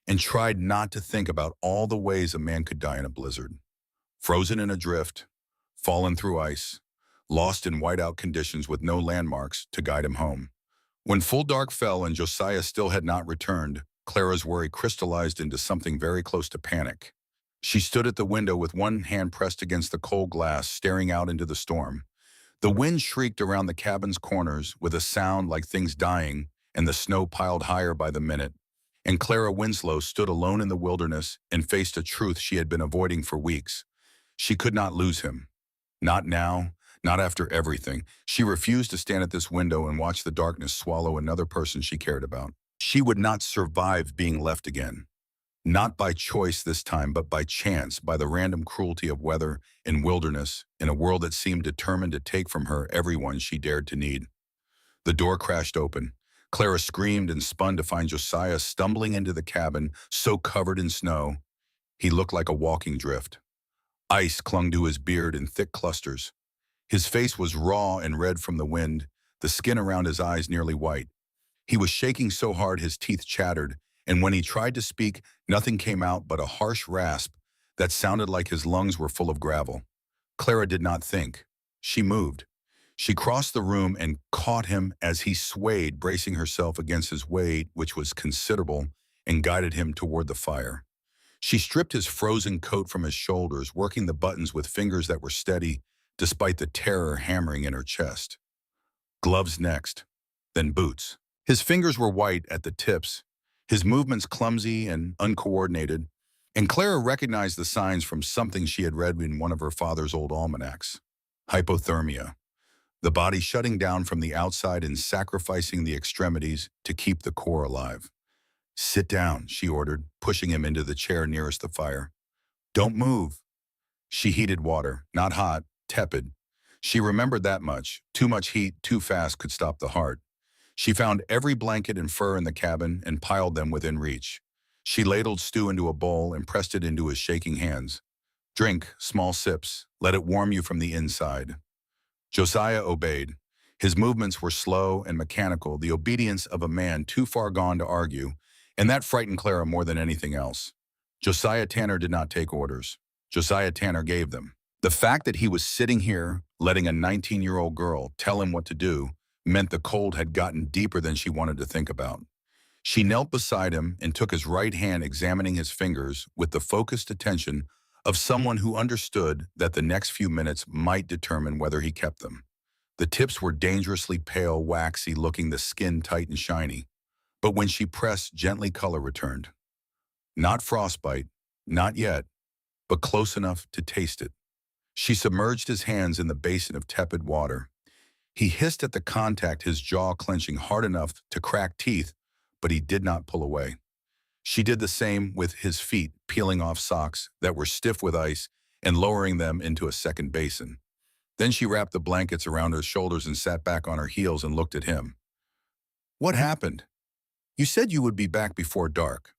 and tried not to think about all the ways a man could die in a blizzard. Frozen in a drift, fallen through ice, lost in whiteout conditions with no landmarks to guide him home. When full dark fell and Josiah still had not returned, Clara's worry crystallized into something very close to panic. She stood at the window with one hand pressed against the cold glass, staring out into the storm. The wind shrieked around the cabin's corners with a sound like things dying, and the snow piled higher by the minute. And Clara Winslow stood alone in the wilderness and faced a truth she had been avoiding for weeks. She could not lose him. Not now, not after everything. She refused to stand at this window and watch the darkness swallow another person she cared about. She would not survive being left again. Not by choice this time, but by chance, by the random cruelty of weather and wilderness, in a world that seemed determined to take from her everyone she dared to need. The door crashed open. Clara screamed and spun to find Josiah stumbling into the cabin, so covered in snow. He looked like a walking drift. Ice clung to his beard in thick clusters. His face was raw and red from the wind, the skin around his eyes nearly white. He was shaking so hard his teeth chattered, and when he tried to speak, nothing came out but a harsh rasp that sounded like his lungs were full of gravel. Clara did not think. She moved. She crossed the room and caught him as he swayed, bracing herself against his weight, which was considerable, and guided him toward the fire. She stripped his frozen coat from his shoulders, working the buttons with fingers that were steady, despite the terror hammering in her chest. Gloves next, then boots. His fingers were white at the tips, his movements clumsy and uncoordinated, and Clara recognized the signs from something she had read in one of her father's old almanacs. Hypothermia, the body shutting down from the outside and sacrificing the extremities to keep the core alive. "Sit down," she ordered, pushing him into the chair nearest the fire. "Don't move." She heated water, not hot, tepid. She remembered that much. Too much heat, too fast could stop the heart. She found every blanket and fur in the cabin and piled them within reach. She ladled stew into a bowl and pressed it into his shaking hands. "Drink, small sips. Let it warm you from the inside." Josiah obeyed. His movements were slow and mechanical, the obedience of a man too far gone to argue, and that frightened Clara more than anything else. Josiah Tanner did not take orders. Josiah Tanner gave them. The fact that he was sitting here, letting a 19-year-old girl tell him what to do, meant the cold had gotten deeper than she wanted to think about. She knelt beside him and took his right hand, examining his fingers with the focused attention of someone who understood that the next few minutes might determine whether he kept them. The tips were dangerously pale, waxy, looking, the skin tight and shiny. But when she pressed, gently color returned. Not frostbite, not yet, but close enough to taste it. She submerged his hands in the basin of tepid water. He hissed at the contact, his jaw clenching hard enough to crack teeth, but he did not pull away. She did the same with his feet, peeling off socks that were stiff with ice and lowering them into a second basin. Then she wrapped the blankets around her shoulders and sat back on her heels and looked at him. "What happened? You said you would be back before dark."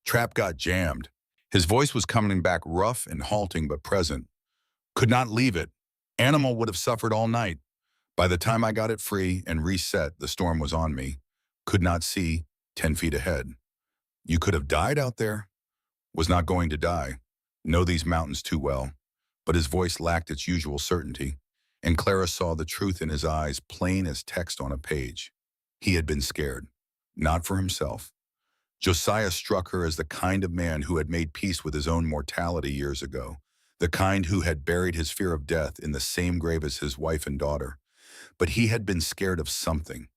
"Trap got jammed." His voice was coming back rough and halting but present. "Could not leave it. Animal would have suffered all night. By the time I got it free and reset, the storm was on me. Could not see 10 feet ahead." "You could have died out there." "Was not going to die. Know these mountains too well." But his voice lacked its usual certainty, and Clara saw the truth in his eyes, plain as text on a page. He had been scared, not for himself. Josiah struck her as the kind of man who had made peace with his own mortality years ago, the kind who had buried his fear of death in the same grave as his wife and daughter. But he had been scared of something.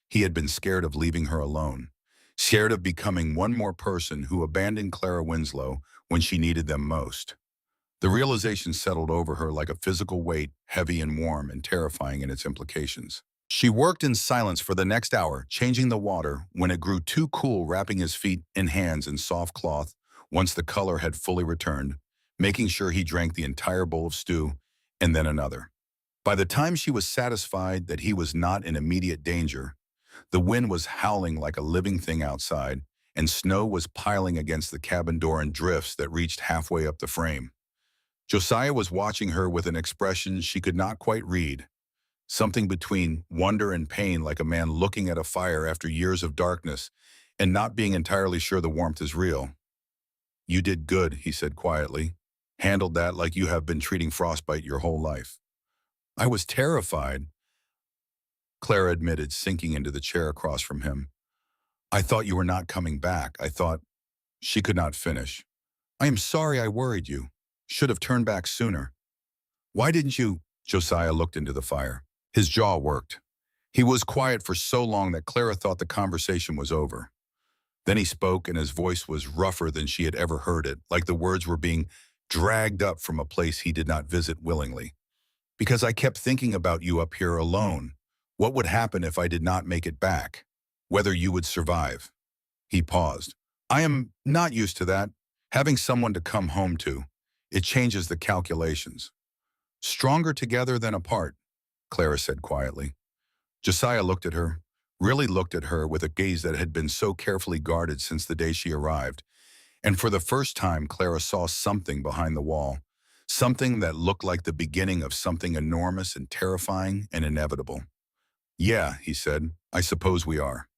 He had been scared of leaving her alone, scared of becoming one more person who abandoned Clara Winslow when she needed them most. The realization settled over her like a physical weight, heavy and warm and terrifying in its implications. She worked in silence for the next hour, changing the water when it grew too cool, wrapping his feet and hands in soft cloth once the color had fully returned, making sure he drank the entire bowl of stew and then another. By the time she was satisfied that he was not in immediate danger, the wind was howling like a living thing outside, and snow was piling against the cabin door in drifts that reached halfway up the frame. Josiah was watching her with an expression she could not quite read, something between wonder and pain, like a man looking at a fire after years of darkness and not being entirely sure the warmth is real. "You did good," he said quietly. "Handled that like you have been treating frostbite your whole life." "I was terrified," Clara admitted, sinking into the chair across from him. "I thought you were not coming back. I thought—" She could not finish. "I am sorry I worried you. Should have turned back sooner." "Why didn't you—" Josiah looked into the fire. His jaw worked. He was quiet for so long that Clara thought the conversation was over. Then he spoke, and his voice was rougher than she had ever heard it, like the words were being dragged up from a place he did not visit willingly. "Because I kept thinking about you up here alone. What would happen if I did not make it back? Whether you would survive." He paused. "I am not used to that. Having someone to come home to. It changes the calculations." "Stronger together than apart," Clara said quietly. Josiah looked at her, really looked at her with a gaze that had been so carefully guarded since the day she arrived. And for the first time, Clara saw something behind the wall, something that looked like the beginning of something enormous and terrifying and inevitable. "Yeah," he said, "I suppose we are."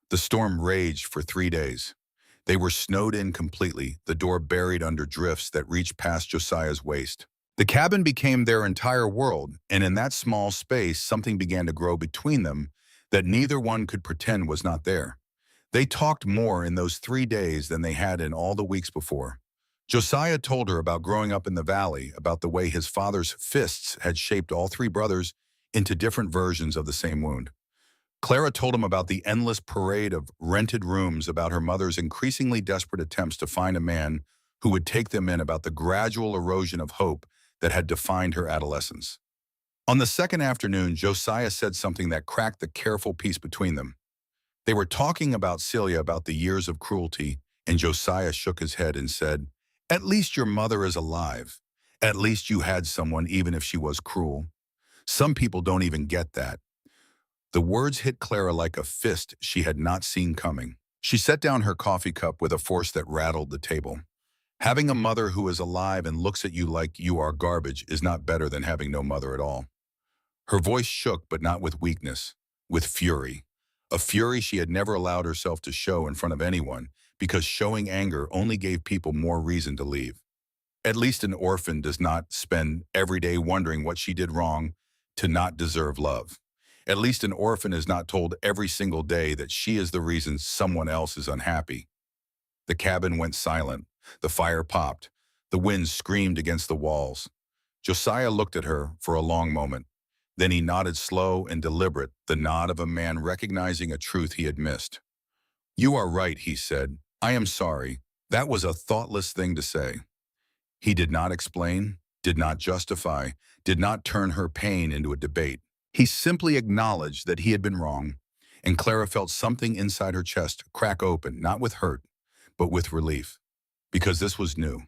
The storm raged for 3 days. They were snowed in completely, the door buried under drifts that reached past Josiah's waist. The cabin became their entire world, and in that small space, something began to grow between them that neither one could pretend was not there. They talked more in those 3 days than they had in all the weeks before. Josiah told her about growing up in the valley, about the way his father's fists had shaped all 3 brothers into different versions of the same wound. Clara told him about the endless parade of rented rooms, about her mother's increasingly desperate attempts to find a man who would take them in, about the gradual erosion of hope that had defined her adolescence. On the second afternoon, Josiah said something that cracked the careful peace between them. They were talking about Celia, about the years of cruelty, and Josiah shook his head and said, "At least your mother is alive. At least you had someone, even if she was cruel. Some people don't even get that." The words hit Clara like a fist she had not seen coming. She set down her coffee cup with a force that rattled the table. Having a mother who is alive and looks at you like you are garbage is not better than having no mother at all. Her voice shook, but not with weakness, with fury. A fury she had never allowed herself to show in front of anyone, because showing anger only gave people more reason to leave. At least an orphan does not spend every day wondering what she did wrong to not deserve love. At least an orphan is not told every single day that she is the reason someone else is unhappy. The cabin went silent. The fire popped. The wind screamed against the walls. Josiah looked at her for a long moment. Then he nodded, slow and deliberate, the nod of a man recognizing a truth he had missed. "You are right," he said. "I am sorry. That was a thoughtless thing to say." He did not explain, did not justify, did not turn her pain into a debate. He simply acknowledged that he had been wrong, and Clara felt something inside her chest crack open, not with hurt, but with relief. Because this was new.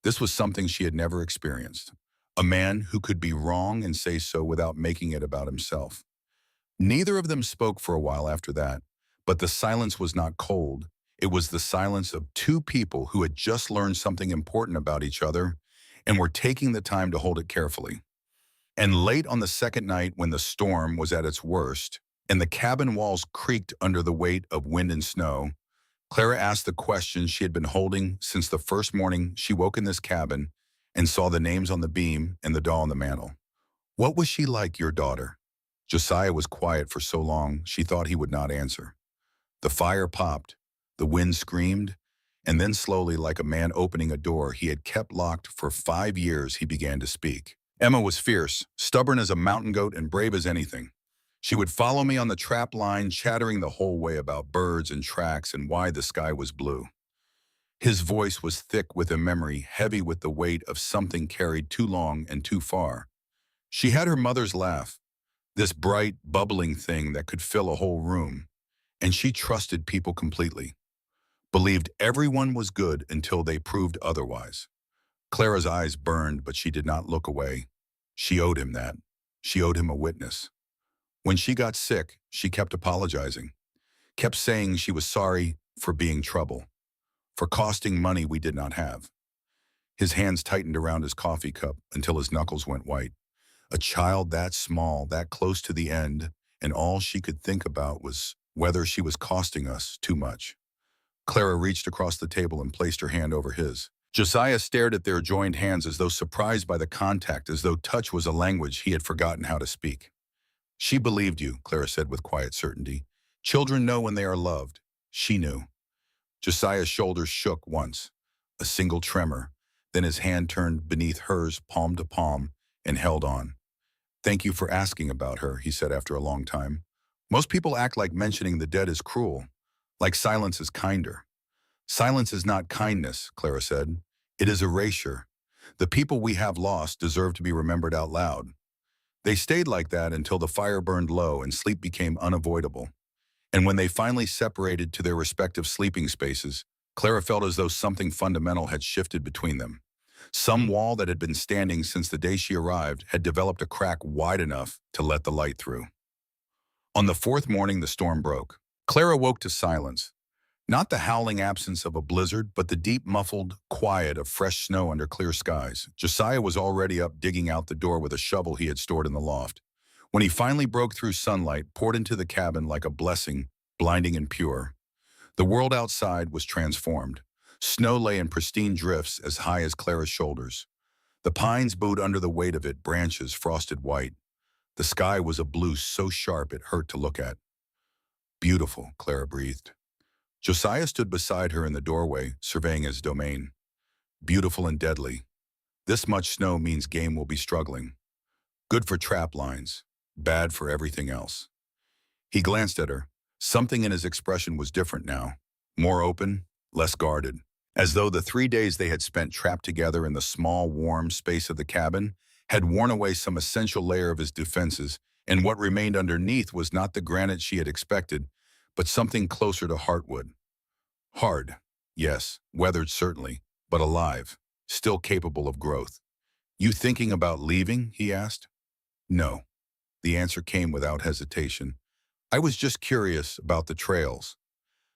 This was something she had never experienced. A man who could be wrong and say so without making it about himself. Neither of them spoke for a while after that, but the silence was not cold. It was the silence of 2 people who had just learned something important about each other and were taking the time to hold it carefully. And late on the second night, when the storm was at its worst and the cabin walls creaked under the weight of wind and snow, Clara asked the question she had been holding since the first morning she woke in this cabin and saw the names on the beam and the doll on the mantel. "What was she like, your daughter?" Josiah was quiet for so long she thought he would not answer. The fire popped, the wind screamed, and then slowly, like a man opening a door he had kept locked for 5 years, he began to speak. "Emma was fierce, stubborn as a mountain goat and brave as anything. She would follow me on the trap line, chattering the whole way about birds and tracks and why the sky was blue. His voice was thick with a memory, heavy with the weight of something carried too long and too far. She had her mother's laugh, this bright, bubbling thing that could fill a whole room, and she trusted people completely, believed everyone was good until they proved otherwise. Clara's eyes burned, but she did not look away. She owed him that. She owed him a witness. When she got sick, she kept apologizing, kept saying she was sorry for being trouble, for costing money we did not have. His hands tightened around his coffee cup until his knuckles went white. A child that small, that close to the end, and all she could think about was whether she was costing us too much. Clara reached across the table and placed her hand over his. Josiah stared at their joined hands as though surprised by the contact, as though touch was a language he had forgotten how to speak. She believed you, Clara said with quiet certainty. Children know when they are loved. She knew. Josiah's shoulders shook once, a single tremor. Then his hand turned beneath hers, palm to palm, and held on. Thank you for asking about her, he said after a long time. Most people act like mentioning the dead is cruel, like silence is kinder. Silence is not kindness, Clara said. It is erasure. The people we have lost deserve to be remembered out loud. They stayed like that until the fire burned low and sleep became unavoidable. And when they finally separated to their respective sleeping spaces, Clara felt as though something fundamental had shifted between them. Some wall that had been standing since the day she arrived had developed a crack wide enough to let the light through. On the fourth morning, the storm broke. Clara woke to silence. Not the howling absence of a blizzard, but the deep, muffled quiet of fresh snow under clear skies. Josiah was already up digging out the door with a shovel he had stored in the loft. When he finally broke through sunlight, poured into the cabin like a blessing, blinding and pure. The world outside was transformed. Snow lay in pristine drifts as high as Clara's shoulders. The pines bowed under the weight of it, branches frosted white. The sky was a blue so sharp it hurt to look at. Beautiful, Clara breathed. Josiah stood beside her in the doorway, surveying his domain. Beautiful and deadly. This much snow means game will be struggling. Good for trap lines, bad for everything else. He glanced at her. Something in his expression was different now, more open, less guarded, as though the 3 days they had spent trapped together in the small, warm space of the cabin had worn away some essential layer of his defenses, and what remained underneath was not the granite she had expected, but something closer to heartwood. Hard, yes, weathered certainly, but alive, still capable of growth. You thinking about leaving? He asked. No. The answer came without hesitation. I was just curious about the trails.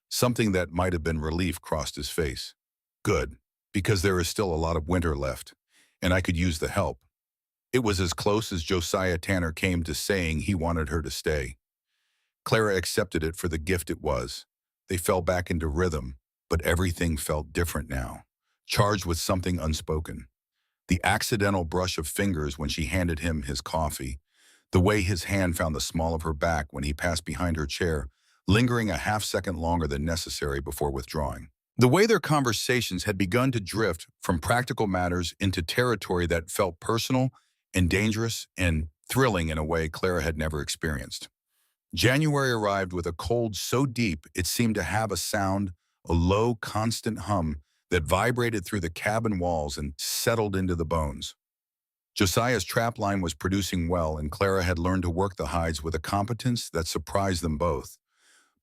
Something that might have been relief crossed his face. Good, because there is still a lot of winter left, and I could use the help. It was as close as Josiah Tanner came to saying he wanted her to stay. Clara accepted it for the gift it was. They fell back into rhythm, but everything felt different now, charged with something unspoken. The accidental brush of fingers when she handed him his coffee, the way his hand found the small of her back when he passed behind her chair, lingering a half-second longer than necessary before withdrawing. The way their conversations had begun to drift from practical matters into territory that felt personal and dangerous and thrilling in a way Clara had never experienced. January arrived with a cold so deep it seemed to have a sound, a low, constant hum that vibrated through the cabin walls and settled into the bones. Josiah's trap line was producing well, and Clara had learned to work the hides with a competence that surprised them both.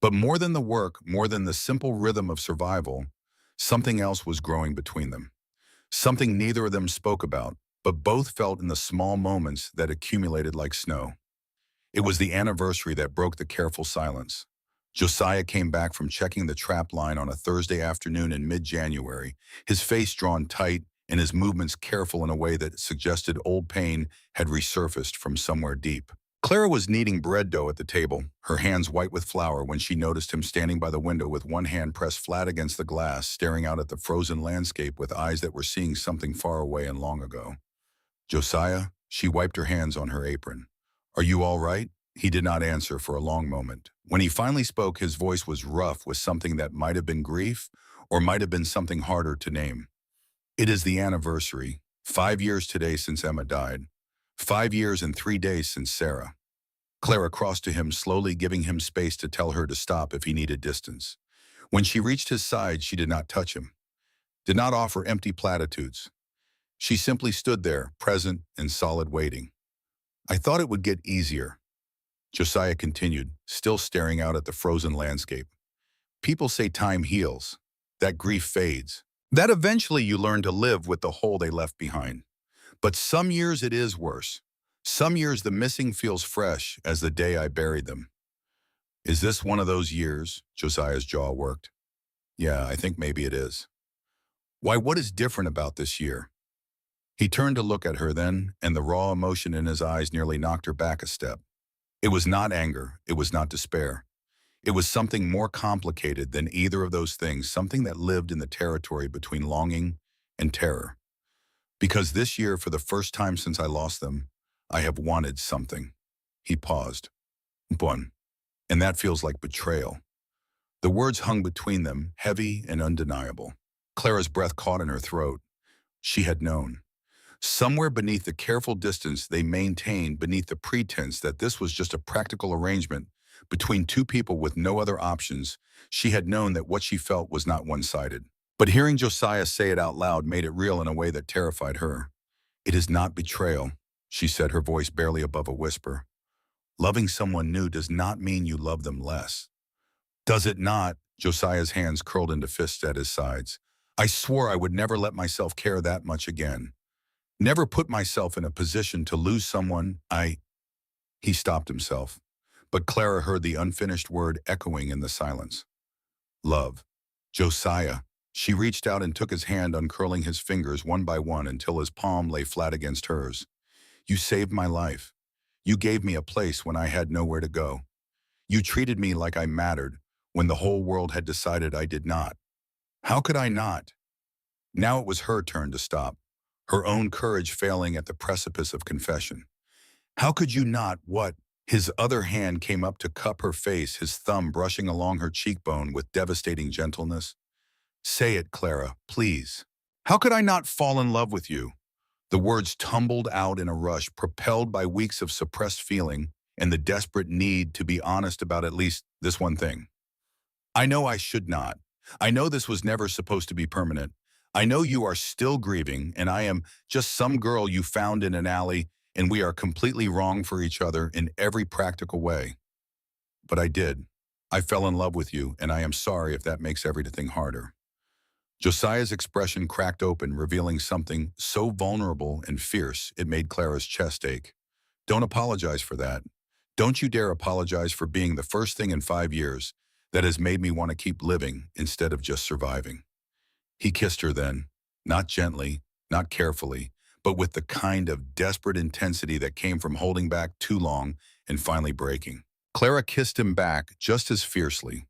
But more than the work, more than the simple rhythm of survival, something else was growing between them. Something neither of them spoke about, but both felt in the small moments that accumulated like snow. It was the anniversary that broke the careful silence. Josiah came back from checking the trap line on a Thursday afternoon in mid-January, his face drawn tight and his movements careful in a way that suggested old pain had resurfaced from somewhere deep. Clara was kneading bread dough at the table, her hands white with flour, when she noticed him standing by the window with one hand pressed flat against the glass, staring out at the frozen landscape with eyes that were seeing something far away and long ago. Josiah, she wiped her hands on her apron. Are you all right? He did not answer for a long moment. When he finally spoke, his voice was rough with something that might have been grief or might have been something harder to name. It is the anniversary. 5 years today since Emma died. 5 years and 3 days since Sarah. Clara crossed to him, slowly giving him space to tell her to stop if he needed distance. When she reached his side, she did not touch him, did not offer empty platitudes. She simply stood there, present and solid, waiting. I thought it would get easier, Josiah continued, still staring out at the frozen landscape. People say time heals, that grief fades, that eventually you learn to live with the hole they left behind. But some years it is worse. Some years the missing feels fresh as the day I buried them. Is this one of those years? Josiah's jaw worked. Yeah, I think maybe it is. Why, what is different about this year? He turned to look at her then, and the raw emotion in his eyes nearly knocked her back a step. It was not anger, it was not despair. It was something more complicated than either of those things, something that lived in the territory between longing and terror. Because this year, for the first time since I lost them, I have wanted something. He paused. One. And that feels like betrayal. The words hung between them, heavy and undeniable. Clara's breath caught in her throat. She had known. Somewhere beneath the careful distance they maintained, beneath the pretense that this was just a practical arrangement between two people with no other options, she had known that what she felt was not one-sided. But hearing Josiah say it out loud made it real in a way that terrified her. It is not betrayal, she said, her voice barely above a whisper. Loving someone new does not mean you love them less. Does it not? Josiah's hands curled into fists at his sides. I swore I would never let myself care that much again. Never put myself in a position to lose someone He stopped himself, but Clara heard the unfinished word echoing in the silence. Love. Josiah. She reached out and took his hand, uncurling his fingers one by one until his palm lay flat against hers. You saved my life. You gave me a place when I had nowhere to go. You treated me like I mattered when the whole world had decided I did not. How could I not? Now it was her turn to stop, her own courage failing at the precipice of confession. How could you not? What? His other hand came up to cup her face, his thumb brushing along her cheekbone with devastating gentleness. Say it, Clara, please. How could I not fall in love with you? The words tumbled out in a rush, propelled by weeks of suppressed feeling and the desperate need to be honest about at least this one thing. I know I should not. I know this was never supposed to be permanent. I know you are still grieving, and I am just some girl you found in an alley, and we are completely wrong for each other in every practical way. But I did. I fell in love with you, and I am sorry if that makes everything harder. Josiah's expression cracked open, revealing something so vulnerable and fierce it made Clara's chest ache. Don't apologize for that. Don't you dare apologize for being the first thing in 5 years that has made me want to keep living instead of just surviving. He kissed her then, not gently, not carefully, but with the kind of desperate intensity that came from holding back too long and finally breaking. Clara kissed him back just as fiercely,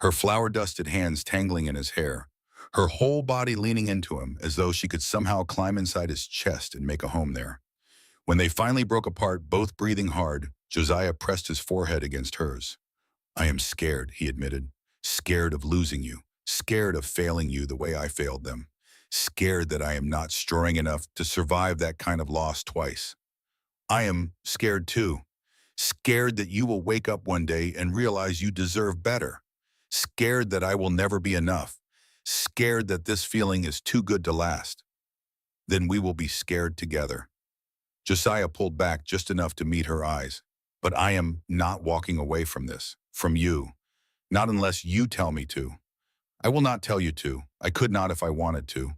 her flour-dusted hands tangling in his hair, her whole body leaning into him as though she could somehow climb inside his chest and make a home there. When they finally broke apart, both breathing hard, Josiah pressed his forehead against hers. I am scared, he admitted, scared of losing you, scared of failing you the way I failed them, scared that I am not strong enough to survive that kind of loss twice. I am scared too, scared that you will wake up one day and realize you deserve better, scared that I will never be enough, scared that this feeling is too good to last. Then we will be scared together. Josiah pulled back just enough to meet her eyes. But I am not walking away from this, from you. Not unless you tell me to. I will not tell you to. I could not if I wanted to.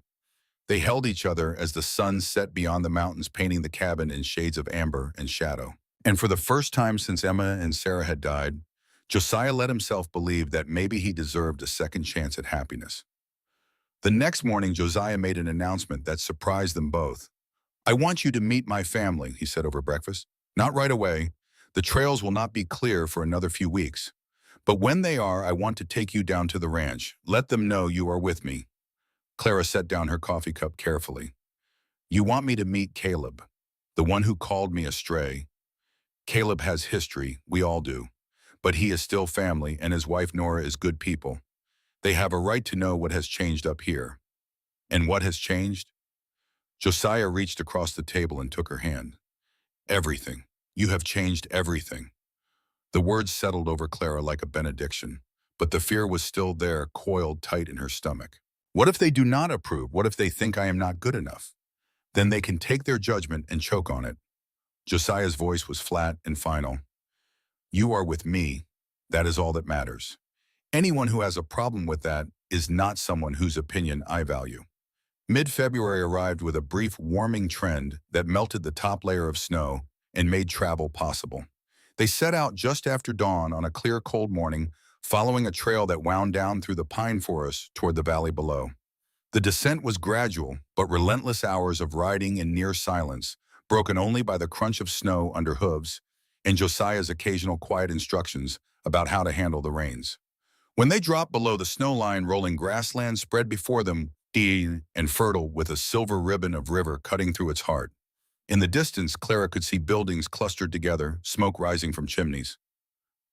They held each other as the sun set beyond the mountains, painting the cabin in shades of amber and shadow. And for the first time since Emma and Sarah had died, Josiah let himself believe that maybe he deserved a second chance at happiness. The next morning, Josiah made an announcement that surprised them both. I want you to meet my family, he said over breakfast. Not right away. The trails will not be clear for another few weeks. But when they are, I want to take you down to the ranch. Let them know you are with me. Clara set down her coffee cup carefully. You want me to meet Caleb, the one who called me a stray. Caleb has history, we all do. But he is still family, and his wife Nora is good people. They have a right to know what has changed up here. And what has changed? Josiah reached across the table and took her hand. Everything. You have changed everything. The words settled over Clara like a benediction, but the fear was still there, coiled tight in her stomach. What if they do not approve? What if they think I am not good enough? Then they can take their judgment and choke on it. Josiah's voice was flat and final. You are with me. That is all that matters. Anyone who has a problem with that is not someone whose opinion I value. Mid-February arrived with a brief warming trend that melted the top layer of snow and made travel possible. They set out just after dawn on a clear, cold morning, following a trail that wound down through the pine forest toward the valley below. The descent was gradual, but relentless hours of riding in near silence, broken only by the crunch of snow under hooves and Josiah's occasional quiet instructions about how to handle the reins. When they dropped below the snow line, rolling grassland spread before them, deep and fertile with a silver ribbon of river cutting through its heart. In the distance, Clara could see buildings clustered together, smoke rising from chimneys.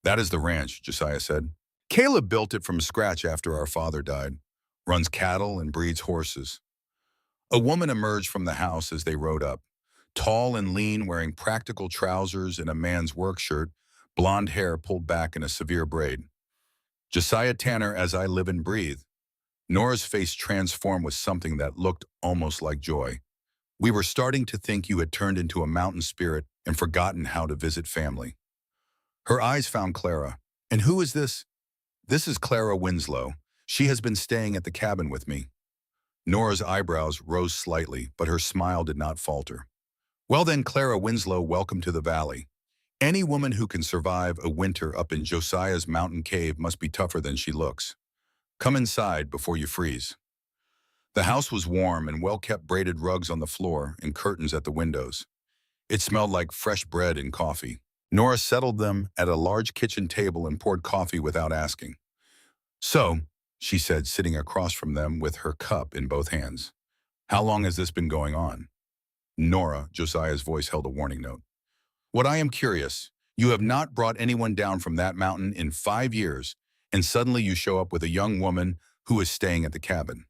That is the ranch, Josiah said. Caleb built it from scratch after our father died. Runs cattle and breeds horses. A woman emerged from the house as they rode up. Tall and lean, wearing practical trousers and a man's work shirt, blonde hair pulled back in a severe braid. Josiah Tanner, as I live and breathe. Nora's face transformed with something that looked almost like joy. We were starting to think you had turned into a mountain spirit and forgotten how to visit family. Her eyes found Clara. And who is this? This is Clara Winslow. She has been staying at the cabin with me. Nora's eyebrows rose slightly, but her smile did not falter. Well then, Clara Winslow, welcome to the valley. Any woman who can survive a winter up in Josiah's mountain cave must be tougher than she looks. Come inside before you freeze. The house was warm and well-kept, braided rugs on the floor and curtains at the windows. It smelled like fresh bread and coffee. Nora settled them at a large kitchen table and poured coffee without asking. So, she said, sitting across from them with her cup in both hands. How long has this been going on? Nora, Josiah's voice held a warning note. What I am curious, you have not brought anyone down from that mountain in 5 years, and suddenly you show up with a young woman who is staying at the cabin.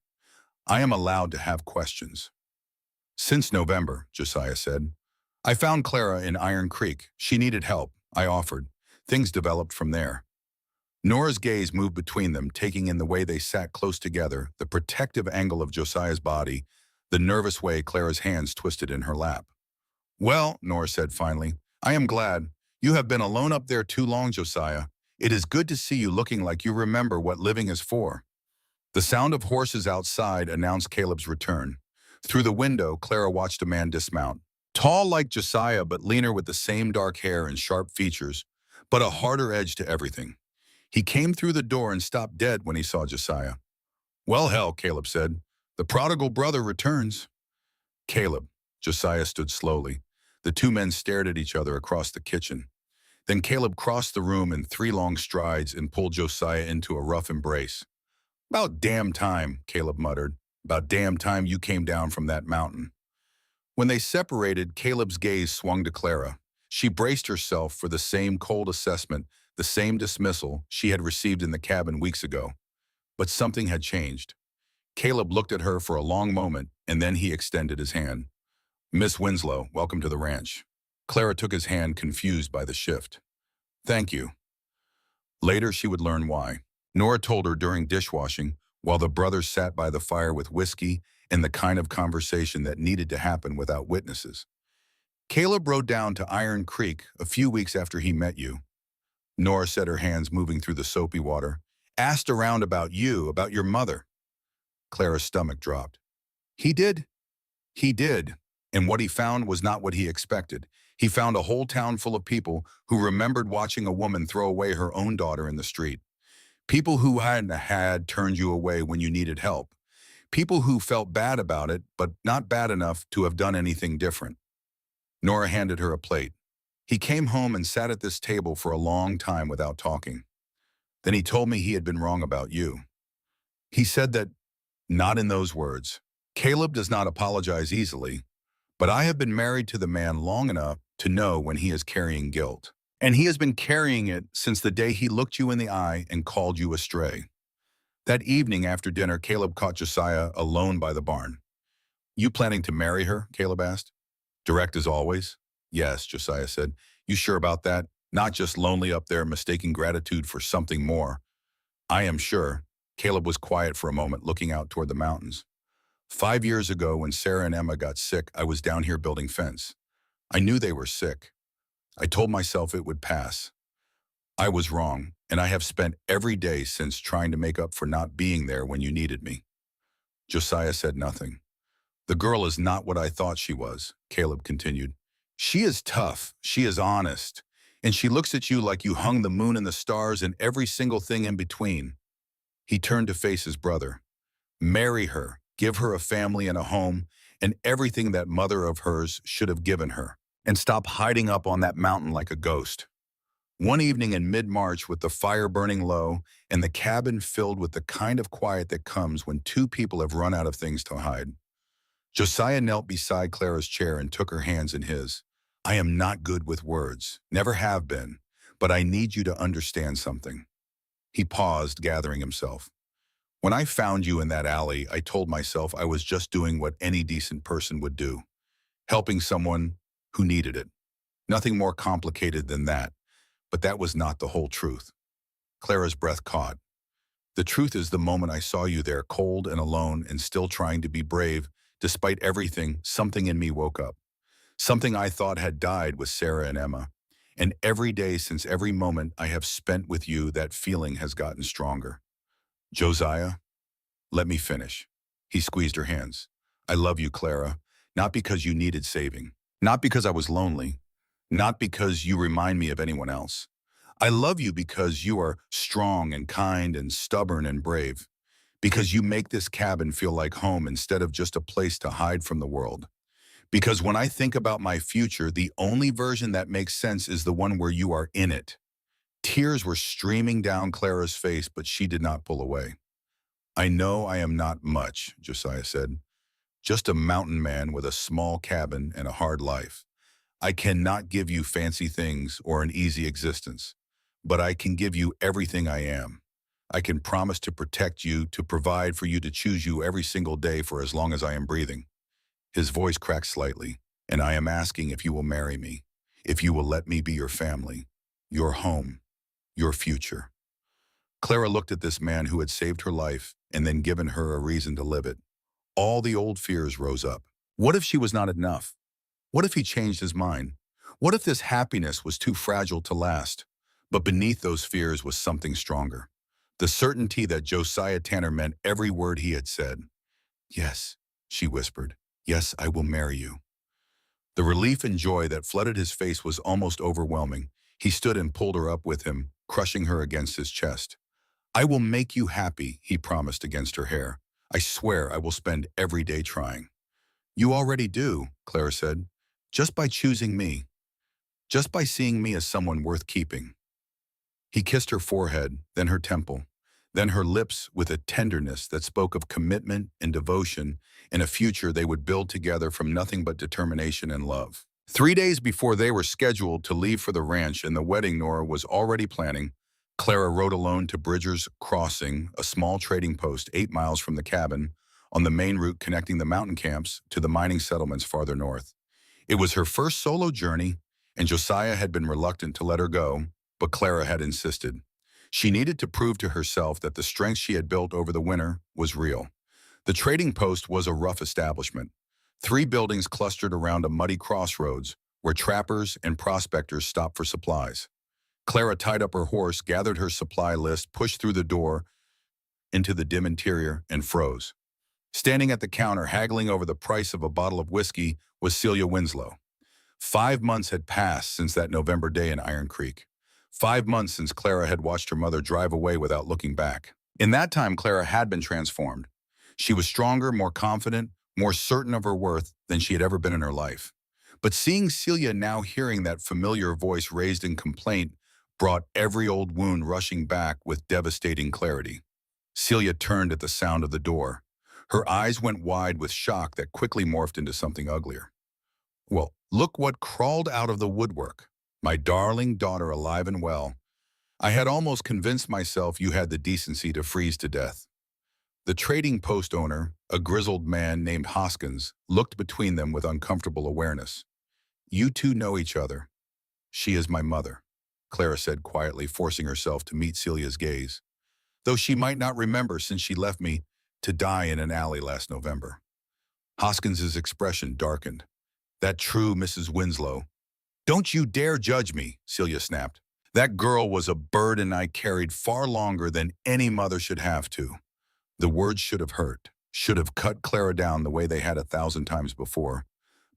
I am allowed to have questions. Since November, Josiah said. I found Clara in Iron Creek. She needed help. I offered. Things developed from there. Nora's gaze moved between them, taking in the way they sat close together, the protective angle of Josiah's body, the nervous way Clara's hands twisted in her lap. Well, Nora said finally, I am glad. You have been alone up there too long, Josiah. It is good to see you looking like you remember what living is for. The sound of horses outside announced Caleb's return. Through the window, Clara watched a man dismount. Tall like Josiah, but leaner with the same dark hair and sharp features, but a harder edge to everything. He came through the door and stopped dead when he saw Josiah. Well, hell, Caleb said. The prodigal brother returns. Caleb. Josiah stood slowly. The two men stared at each other across the kitchen. Then Caleb crossed the room in 3 long strides and pulled Josiah into a rough embrace. About damn time, Caleb muttered. About damn time you came down from that mountain. When they separated, Caleb's gaze swung to Clara. She braced herself for the same cold assessment, the same dismissal she had received in the cabin weeks ago. But something had changed. Caleb looked at her for a long moment, and then he extended his hand. Miss Winslow, welcome to the ranch. Clara took his hand, confused by the shift. Thank you. Later, she would learn why. Nora told her during dishwashing, while the brothers sat by the fire with whiskey and the kind of conversation that needed to happen without witnesses. Caleb rode down to Iron Creek a few weeks after he met you. Nora said, her hands moving through the soapy water. Asked around about you, about your mother. Clara's stomach dropped. He did? He did. And what he found was not what he expected. He found a whole town full of people who remembered watching a woman throw away her own daughter in the street. People who hadn't had turned you away when you needed help. People who felt bad about it, but not bad enough to have done anything different. Nora handed her a plate. He came home and sat at this table for a long time without talking. Then he told me he had been wrong about you. He said that, not in those words. Caleb does not apologize easily, but I have been married to the man long enough to know when he is carrying guilt. And he has been carrying it since the day he looked you in the eye and called you astray. That evening after dinner, Caleb caught Josiah alone by the barn. You planning to marry her? Caleb asked. Direct as always. Yes, Josiah said. You sure about that? not just lonely up there mistaking gratitude for something more. I am sure. Caleb was quiet for a moment, looking out toward the mountains. 5 years ago, when Sarah and Emma got sick, I was down here building fence. I knew they were sick. I told myself it would pass. I was wrong, and I have spent every day since trying to make up for not being there when you needed me. Josiah said nothing. The girl is not what I thought she was, Caleb continued. She is tough, she is honest, and she looks at you like you hung the moon and the stars and every single thing in between. He turned to face his brother. Marry her, give her a family and a home, and everything that mother of hers should have given her. And stop hiding up on that mountain like a ghost. One evening in mid-March, with the fire burning low and the cabin filled with the kind of quiet that comes when two people have run out of things to hide, Josiah knelt beside Clara's chair and took her hands in his. I am not good with words, never have been, but I need you to understand something. He paused, gathering himself. When I found you in that alley, I told myself I was just doing what any decent person would do, helping someone who needed it. Nothing more complicated than that, but that was not the whole truth. Clara's breath caught. The truth is, the moment I saw you there, cold and alone and still trying to be brave, despite everything, something in me woke up. Something I thought had died with Sarah and Emma. And every day since, every moment I have spent with you, that feeling has gotten stronger. Josiah, let me finish. He squeezed her hands. I love you, Clara, not because you needed saving, not because I was lonely, not because you remind me of anyone else. I love you because you are strong and kind and stubborn and brave, because you make this cabin feel like home instead of just a place to hide from the world. Because when I think about my future, the only version that makes sense is the one where you are in it. Tears were streaming down Clara's face, but she did not pull away. I know I am not much, Josiah said. Just a mountain man with a small cabin and a hard life. I cannot give you fancy things or an easy existence, but I can give you everything I am. I can promise to protect you, to provide for you, to choose you every single day for as long as I am breathing. His voice cracked slightly. And I am asking if you will marry me, if you will let me be your family, your home, your future. Clara looked at this man who had saved her life and then given her a reason to live it. All the old fears rose up. What if she was not enough? What if he changed his mind? What if this happiness was too fragile to last? But beneath those fears was something stronger. The certainty that Josiah Tanner meant every word he had said. Yes, she whispered. Yes, I will marry you. The relief and joy that flooded his face was almost overwhelming. He stood and pulled her up with him, crushing her against his chest. I will make you happy, he promised against her hair. I swear I will spend every day trying. You already do, Clara said, just by choosing me, just by seeing me as someone worth keeping. He kissed her forehead, then her temple, then her lips with a tenderness that spoke of commitment and devotion and a future they would build together from nothing but determination and love. 3 days before they were scheduled to leave for the ranch and the wedding Nora was already planning, Clara rode alone to Bridger's Crossing, a small trading post 8 miles from the cabin, on the main route connecting the mountain camps to the mining settlements farther north. It was her first solo journey, and Josiah had been reluctant to let her go, but Clara had insisted. She needed to prove to herself that the strength she had built over the winter was real. The trading post was a rough establishment. 3 buildings clustered around a muddy crossroads where trappers and prospectors stopped for supplies. Clara tied up her horse, gathered her supply list, pushed through the door into the dim interior, and froze. Standing at the counter, haggling over the price of a bottle of whiskey, was Celia Winslow. 5 months had passed since that November day in Iron Creek. 5 months since Clara had watched her mother drive away without looking back. In that time, Clara had been transformed. She was stronger, more confident, more certain of her worth than she had ever been in her life. But seeing Celia now, hearing that familiar voice raised in complaint, brought every old wound rushing back with devastating clarity. Celia turned at the sound of the door. Her eyes went wide with shock that quickly morphed into something uglier. Well, look what crawled out of the woodwork. My darling daughter, alive and well. I had almost convinced myself you had the decency to freeze to death. The trading post owner, a grizzled man named Hoskins, looked between them with uncomfortable awareness. You two know each other. She is my mother. Clara said quietly, forcing herself to meet Celia's gaze. Though she might not remember since she left me to die in an alley last November. Hoskins's expression darkened. That true, Mrs. Winslow. Don't you dare judge me, Celia snapped. That girl was a burden I carried far longer than any mother should have to. The words should have hurt, should have cut Clara down the way they had 1,000 times before.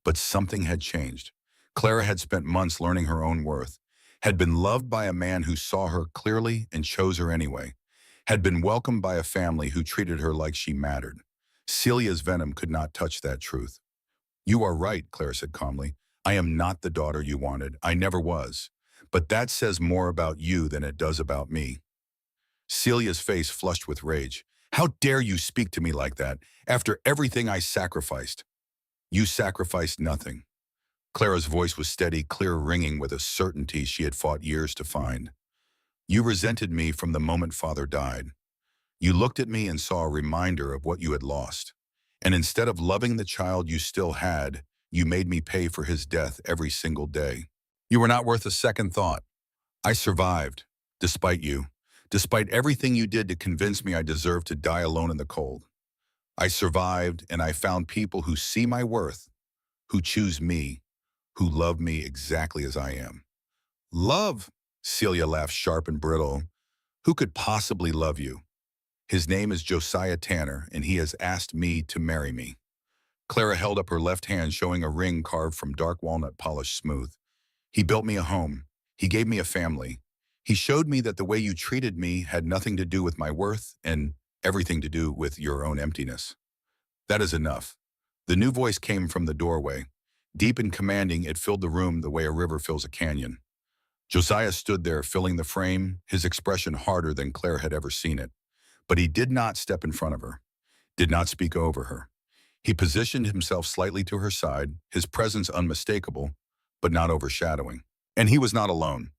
But something had changed. Clara had spent months learning her own worth, had been loved by a man who saw her clearly and chose her anyway, had been welcomed by a family who treated her like she mattered. Celia's venom could not touch that truth. You are right, Clara said calmly. I am not the daughter you wanted. I never was. But that says more about you than it does about me. Celia's face flushed with rage. How dare you speak to me like that, after everything I sacrificed? You sacrificed nothing. Clara's voice was steady, clear, ringing with a certainty she had fought years to find. You resented me from the moment Father died. You looked at me and saw a reminder of what you had lost. And instead of loving the child you still had, you made me pay for his death every single day. You were not worth a second thought. I survived, despite you, despite everything you did to convince me I deserved to die alone in the cold. I survived, and I found people who see my worth, who choose me, who love me exactly as I am. Love? Celia laughed sharp and brittle. Who could possibly love you? His name is Josiah Tanner, and he has asked me to marry me. Clara held up her left hand, showing a ring carved from dark walnut polished smooth. He built me a home. He gave me a family. He showed me that the way you treated me had nothing to do with my worth and everything to do with your own emptiness. That is enough. The new voice came from the doorway. Deep and commanding, it filled the room the way a river fills a canyon. Josiah stood there, filling the frame, his expression harder than Claire had ever seen it. But he did not step in front of her, did not speak over her. He positioned himself slightly to her side, his presence unmistakable, but not overshadowing. And he was not alone.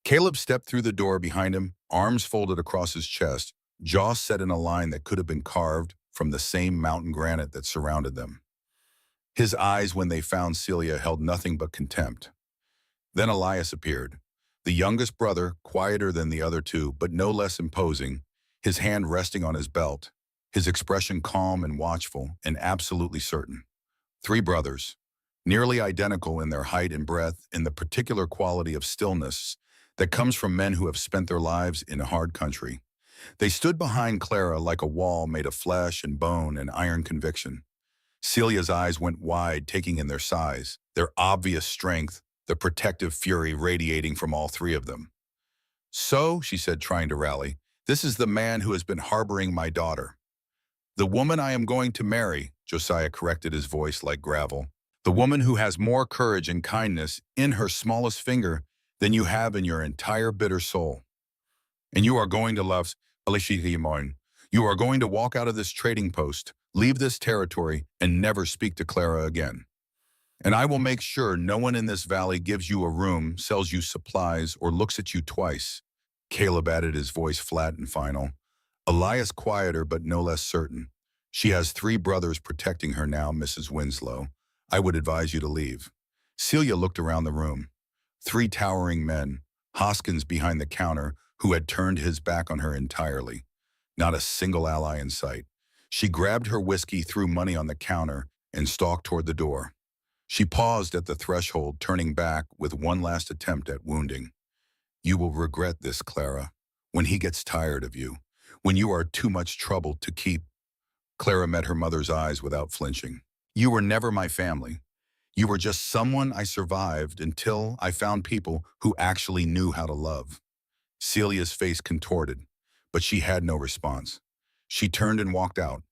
Caleb stepped through the door behind him, arms folded across his chest, jaw set in a line that could have been carved from the same mountain granite that surrounded them. His eyes, when they found Celia, held nothing but contempt. Then Elias appeared, the youngest brother, quieter than the other two, but no less imposing, his hand resting on his belt, his expression calm and watchful and absolutely certain. 3 brothers, nearly identical in their height and breadth, in the particular quality of stillness that comes from men who have spent their lives in a hard country. They stood behind Clara like a wall made of flesh and bone and iron conviction. Celia's eyes went wide, taking in their size, their obvious strength, the protective fury radiating from all 3 of them. So, she said, trying to rally, this is the man who has been harboring my daughter. The woman I am going to marry, Josiah corrected, his voice like gravel. The woman who has more courage and kindness in her smallest finger than you have in your entire bitter soul. And you are going to love Alishimon. You are going to walk out of this trading post, leave this territory, and never speak to Clara again. And I will make sure no one in this valley gives you a room, sells you supplies, or looks at you twice. Caleb added, his voice flat and final. Elias quieter but no less certain. She has 3 brothers protecting her now, Mrs. Winslow. I would advise you to leave. Celia looked around the room. 3 towering men, Hoskins behind the counter, who had turned his back on her entirely. Not a single ally in sight. She grabbed her whiskey, threw money on the counter, and stalked toward the door. She paused at the threshold, turning back with one last attempt at wounding. You will regret this, Clara, when he gets tired of you, when you are too much trouble to keep. Clara met her mother's eyes without flinching. You were never my family. You were just someone I survived until I found people who actually knew how to love. Celia's face contorted, but she had no response. She turned and walked out,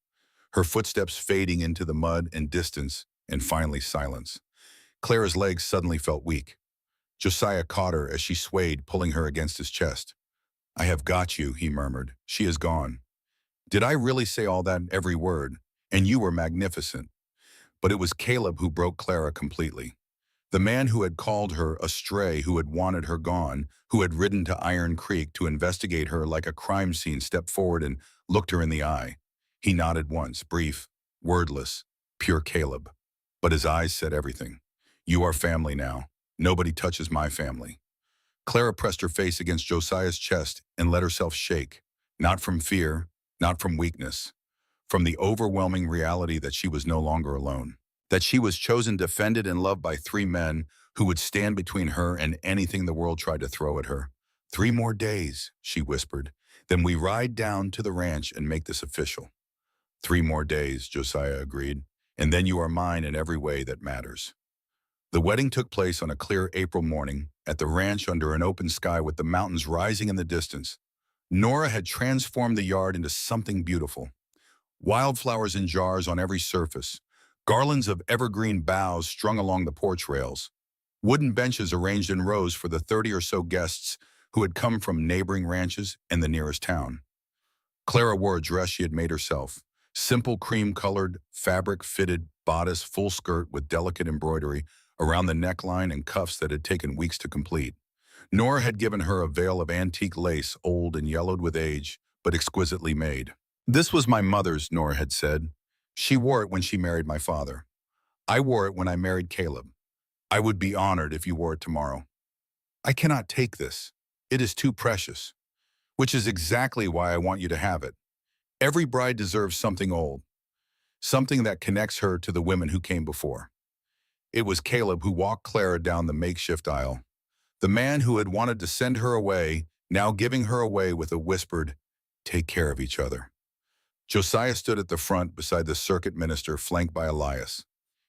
her footsteps fading into the mud and distance, and finally silence. Clara's legs suddenly felt weak. Josiah caught her as she swayed, pulling her against his chest. I have got you, he murmured. She is gone. Did I really say all that, every word? And you were magnificent. But it was Caleb who broke Clara completely. The man who had called her a stray, who had wanted her gone, who had ridden to Iron Creek to investigate her like a crime scene, stepped forward and looked her in the eye. He nodded once, brief, wordless, pure Caleb. But his eyes said everything. You are family now. Nobody touches my family. Clara pressed her face against Josiah's chest and let herself shake, not from fear, not from weakness, from the overwhelming reality that she was no longer alone, that she was chosen, defended, and loved by three men who would stand between her and anything the world tried to throw at her. 3 more days, she whispered. Then we ride down to the ranch and make this official. 3 more days, Josiah agreed, and then you are mine in every way that matters. The wedding took place on a clear April morning at the ranch under an open sky with the mountains rising in the distance. Nora had transformed the yard into something beautiful. Wildflowers in jars on every surface, garlands of evergreen boughs strung along the porch rails, wooden benches arranged in rows for the 30 or so guests who had come from neighboring ranches and the nearest town. Clara wore a dress she had made herself, simple cream-colored, fabric-fitted bodice, full skirt with delicate embroidery around the neckline and cuffs that had taken weeks to complete. Nora had given her a veil of antique lace, old and yellowed with age, but exquisitely made. This was my mother's, Nora had said. She wore it when she married my father. I wore it when I married Caleb. I would be honored if you wore it tomorrow. I cannot take this. It is too precious, which is exactly why I want you to have it. Every bride deserves something old, something that connects her to the women who came before. It was Caleb who walked Clara down the makeshift aisle. The man who had wanted to send her away, now giving her away with a whispered, "Take care of each other." Josiah stood at the front beside the circuit minister, flanked by Elias.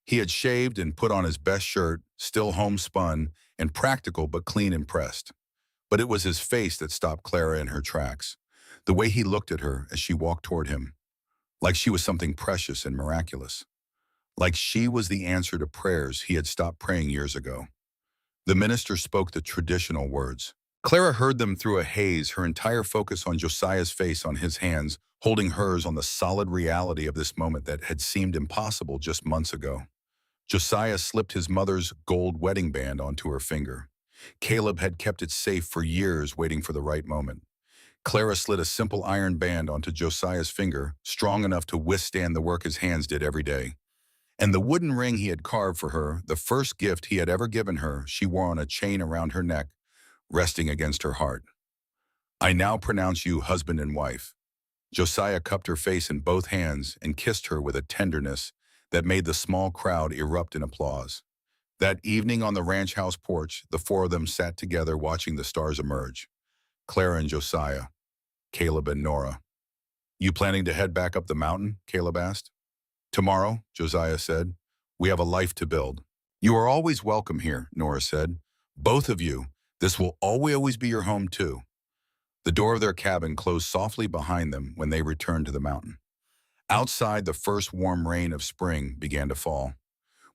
He had shaved and put on his best shirt, still homespun and practical but clean and pressed. But it was his face that stopped Clara in her tracks, the way he looked at her as she walked toward him, like she was something precious and miraculous, like she was the answer to prayers he had stopped praying years ago. The minister spoke the traditional words. Clara heard them through a haze, her entire focus on Josiah's face, on his hands, holding hers, on the solid reality of this moment that had seemed impossible just months ago. Josiah slipped his mother's gold wedding band onto her finger. Caleb had kept it safe for years, waiting for the right moment. Clara slid a simple iron band onto Josiah's finger, strong enough to withstand the work his hands did every day. And the wooden ring he had carved for her, the first gift he had ever given her, she wore on a chain around her neck, resting against her heart. I now pronounce you husband and wife. Josiah cupped her face in both hands and kissed her with a tenderness that made the small crowd erupt in applause. That evening on the ranch house porch, the four of them sat together watching the stars emerge. Clara and Josiah, Caleb and Nora. You planning to head back up the mountain? Caleb asked. Tomorrow, Josiah said. We have a life to build. You are always welcome here, Nora said. Both of you. This will always be your home too. The door of their cabin closed softly behind them when they returned to the mountain. Outside, the first warm rain of spring began to fall.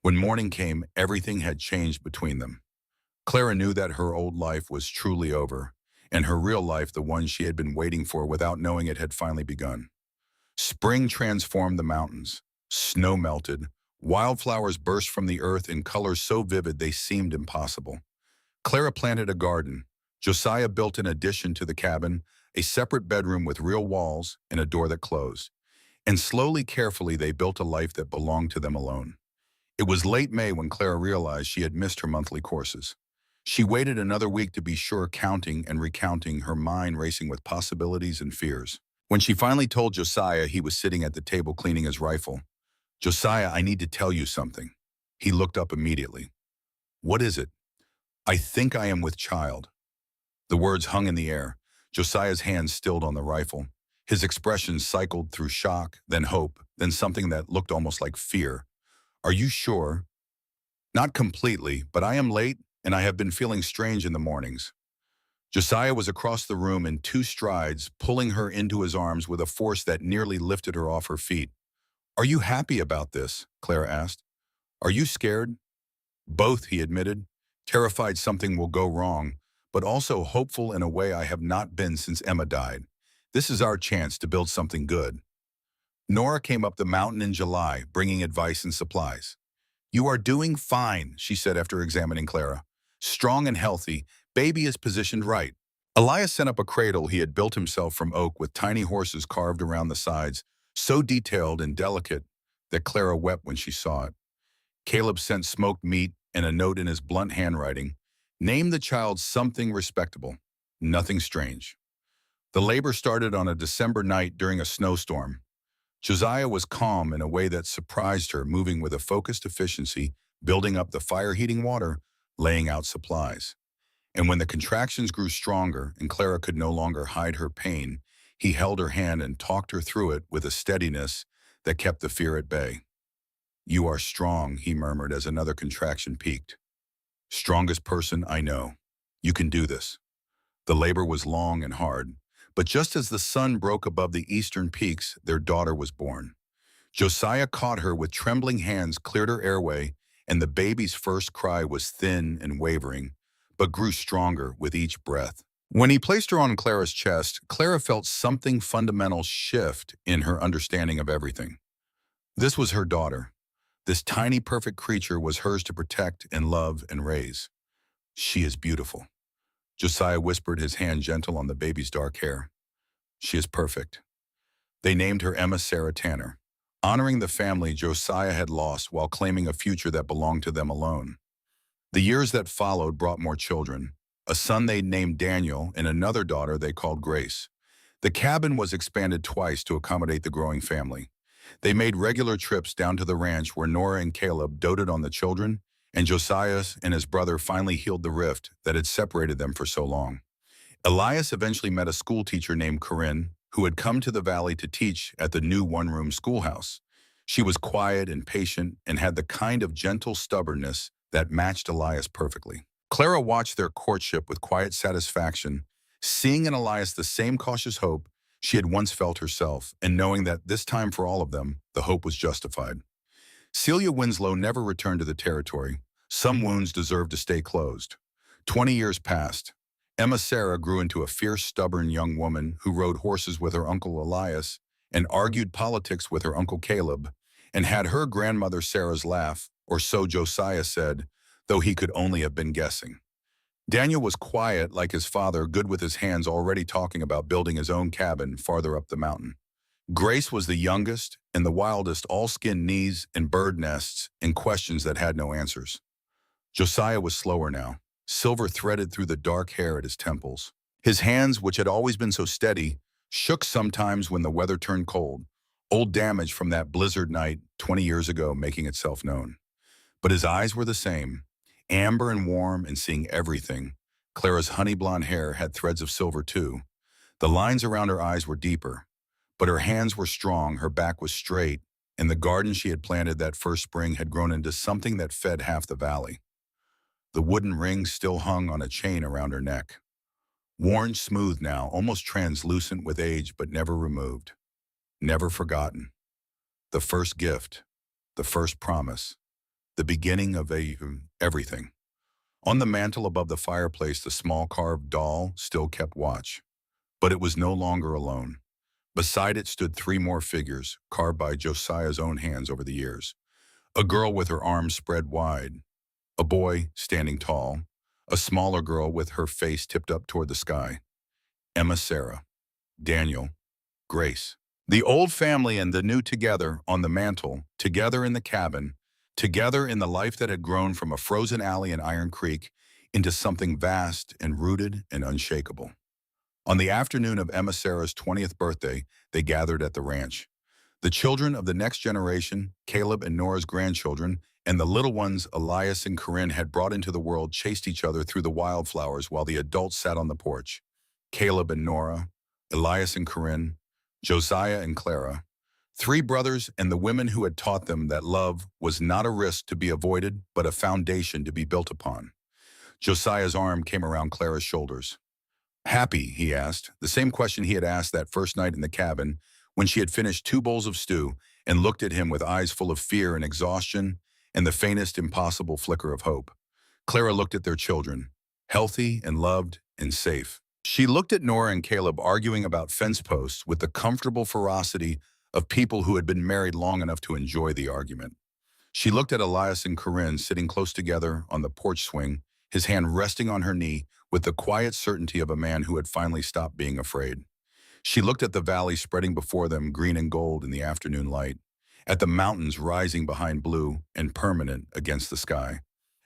When morning came, everything had changed between them. Clara knew that her old life was truly over, and her real life, the one she had been waiting for without knowing it, had finally begun. Spring transformed the mountains. Snow melted. Wildflowers burst from the earth in colors so vivid they seemed impossible. Clara planted a garden. Josiah built an addition to the cabin, a separate bedroom with real walls and a door that closed. And slowly, carefully, they built a life that belonged to them alone. It was late May when Clara realized she had missed her monthly courses. She waited another week to be sure, counting and recounting, her mind racing with possibilities and fears. When she finally told Josiah, he was sitting at the table cleaning his rifle. Josiah, I need to tell you something. He looked up immediately. What is it? I think I am with child. The words hung in the air. Josiah's hands stilled on the rifle. His expression cycled through shock, then hope, then something that looked almost like fear. Are you sure? Not completely, but I am late, and I have been feeling strange in the mornings. Josiah was across the room in 2 strides, pulling her into his arms with a force that nearly lifted her off her feet. Are you happy about this? Clara asked. Are you scared? Both, he admitted, terrified something will go wrong, but also hopeful in a way I have not been since Emma died. This is our chance to build something good. Nora came up the mountain in July, bringing advice and supplies. You are doing fine, she said after examining Clara. Strong and healthy, baby is positioned right. Elias sent up a cradle he had built himself from oak with tiny horses carved around the sides, so detailed and delicate that Clara wept when she saw it. Caleb sent smoked meat and a note in his blunt handwriting. Name the child something respectable, nothing strange. The labor started on a December night during a snowstorm. Josiah was calm in a way that surprised her, moving with a focused efficiency, building up the fire, heating water, laying out supplies. And when the contractions grew stronger and Clara could no longer hide her pain, he held her hand and talked her through it with a steadiness that kept the fear at bay. "You are strong," he murmured as another contraction peaked. "Strongest person I know. You can do this." The labor was long and hard, but just as the sun broke above the eastern peaks, their daughter was born. Josiah caught her with trembling hands, cleared her airway, and the baby's first cry was thin and wavering, but grew stronger with each breath. When he placed her on Clara's chest, Clara felt something fundamental shift in her understanding of everything. This was her daughter. This tiny, perfect creature was hers to protect and love and raise. "She is beautiful." Josiah whispered, his hand gentle on the baby's dark hair. "She is perfect." They named her Emma Sarah Tanner, honoring the family Josiah had lost while claiming a future that belonged to them alone. The years that followed brought more children, a son they named Daniel and another daughter they called Grace. The cabin was expanded twice to accommodate the growing family. They made regular trips down to the ranch where Nora and Caleb doted on the children, and Josiah and his brother finally healed the rift that had separated them for so long. Elias eventually met a school teacher named Corinne, who had come to the valley to teach at the new one-room schoolhouse. She was quiet and patient and had the kind of gentle stubbornness that matched Elias perfectly. Clara watched their courtship with quiet satisfaction, seeing in Elias the same cautious hope she had once felt herself, and knowing that this time for all of them, the hope was justified. Celia Winslow never returned to the territory. Some wounds deserved to stay closed. 20 years passed. Emma Sarah grew into a fierce, stubborn young woman who rode horses with her uncle Elias and argued politics with her uncle Caleb, and had her grandmother Sarah's laugh, or so Josiah said, though he could only have been guessing. Daniel was quiet like his father, good with his hands, already talking about building his own cabin farther up the mountain. Grace was the youngest and the wildest, all skin knees and bird nests and questions that had no answers. Josiah was slower now, silver threaded through the dark hair at his temples. His hands, which had always been so steady, shook sometimes when the weather turned cold, old damage from that blizzard night 20 years ago making itself known. But his eyes were the same, amber and warm and seeing everything. Clara's honey blonde hair had threads of silver too. The lines around her eyes were deeper, but her hands were strong, her back was straight, and the garden she had planted that first spring had grown into something that fed half the valley. The wooden ring still hung on a chain around her neck. Worn smooth now, almost translucent with age, but never removed. Never forgotten. The first gift, the first promise, the beginning of everything. On the mantel above the fireplace, the small carved doll still kept watch. But it was no longer alone. Beside it stood three more figures, carved by Josiah's own hands over the years. A girl with her arms spread wide, a boy standing tall, a smaller girl with her face tipped up toward the sky. Emma Sarah, Daniel, Grace. The old family and the new together on the mantel, together in the cabin, together in the life that had grown from a frozen alley in Iron Creek into something vast and rooted and unshakable. On the afternoon of Emma Sarah's 20th birthday, they gathered at the ranch. The children of the next generation, Caleb and Nora's grandchildren, and the little ones Elias and Corinne had brought into the world chased each other through the wildflowers while the adults sat on the porch. Caleb and Nora, Elias and Corinne, Josiah and Clara, three brothers and the women who had taught them that love was not a risk to be avoided, but a foundation to be built upon. Josiah's arm came around Clara's shoulders. "Happy?" he asked, the same question he had asked that first night in the cabin when she had finished 2 bowls of stew and looked at him with eyes full of fear and exhaustion and the faintest impossible flicker of hope. Clara looked at their children, healthy and loved and safe. She looked at Nora and Caleb arguing about fence posts with the comfortable ferocity of people who had been married long enough to enjoy the argument. She looked at Elias and Corinne sitting close together on the porch swing, his hand resting on her knee with the quiet certainty of a man who had finally stopped being afraid. She looked at the valley spreading before them, green and gold in the afternoon light, at the mountains rising behind blue and permanent against the sky,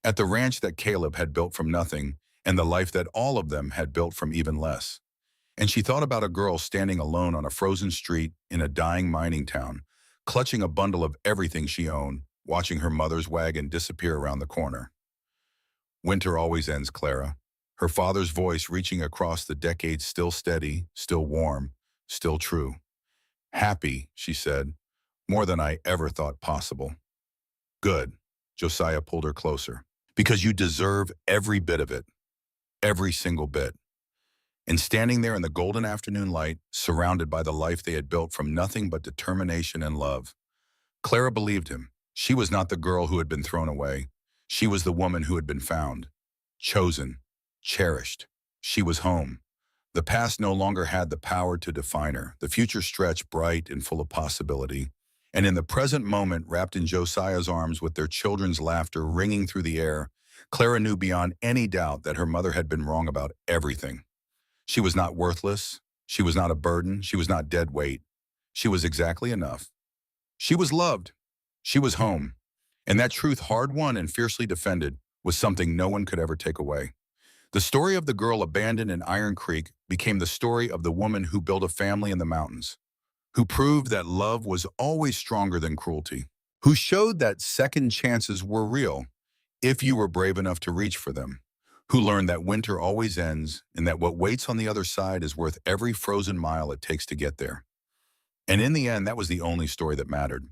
at the ranch that Caleb had built from nothing and the life that all of them had built from even less. And she thought about a girl standing alone on a frozen street in a dying mining town, clutching a bundle of everything she owned, watching her mother's wagon disappear around the corner. Winter always ends, Clara. Her father's voice reaching across the decades, still steady, still warm, still true. Happy, she said, more than I ever thought possible. Good. Josiah pulled her closer. Because you deserve every bit of it, every single bit. And standing there in the golden afternoon light, surrounded by the life they had built from nothing but determination and love, Clara believed him. She was not the girl who had been thrown away. She was the woman who had been found, chosen, cherished. She was home. The past no longer had the power to define her. The future stretched bright and full of possibility. And in the present moment, wrapped in Josiah's arms with their children's laughter ringing through the air, Clara knew beyond any doubt that her mother had been wrong about everything. She was not worthless. She was not a burden. She was not dead weight. She was exactly enough. She was loved. She was home. And that truth, hard-won and fiercely defended, was something no one could ever take away. The story of the girl abandoned in Iron Creek became the story of the woman who built a family in the mountains, who proved that love was always stronger than cruelty, who showed that second chances were real if you were brave enough to reach for them, who learned that winter always ends and that what waits on the other side is worth every frozen mile it takes to get there. And in the end, that was the only story that mattered.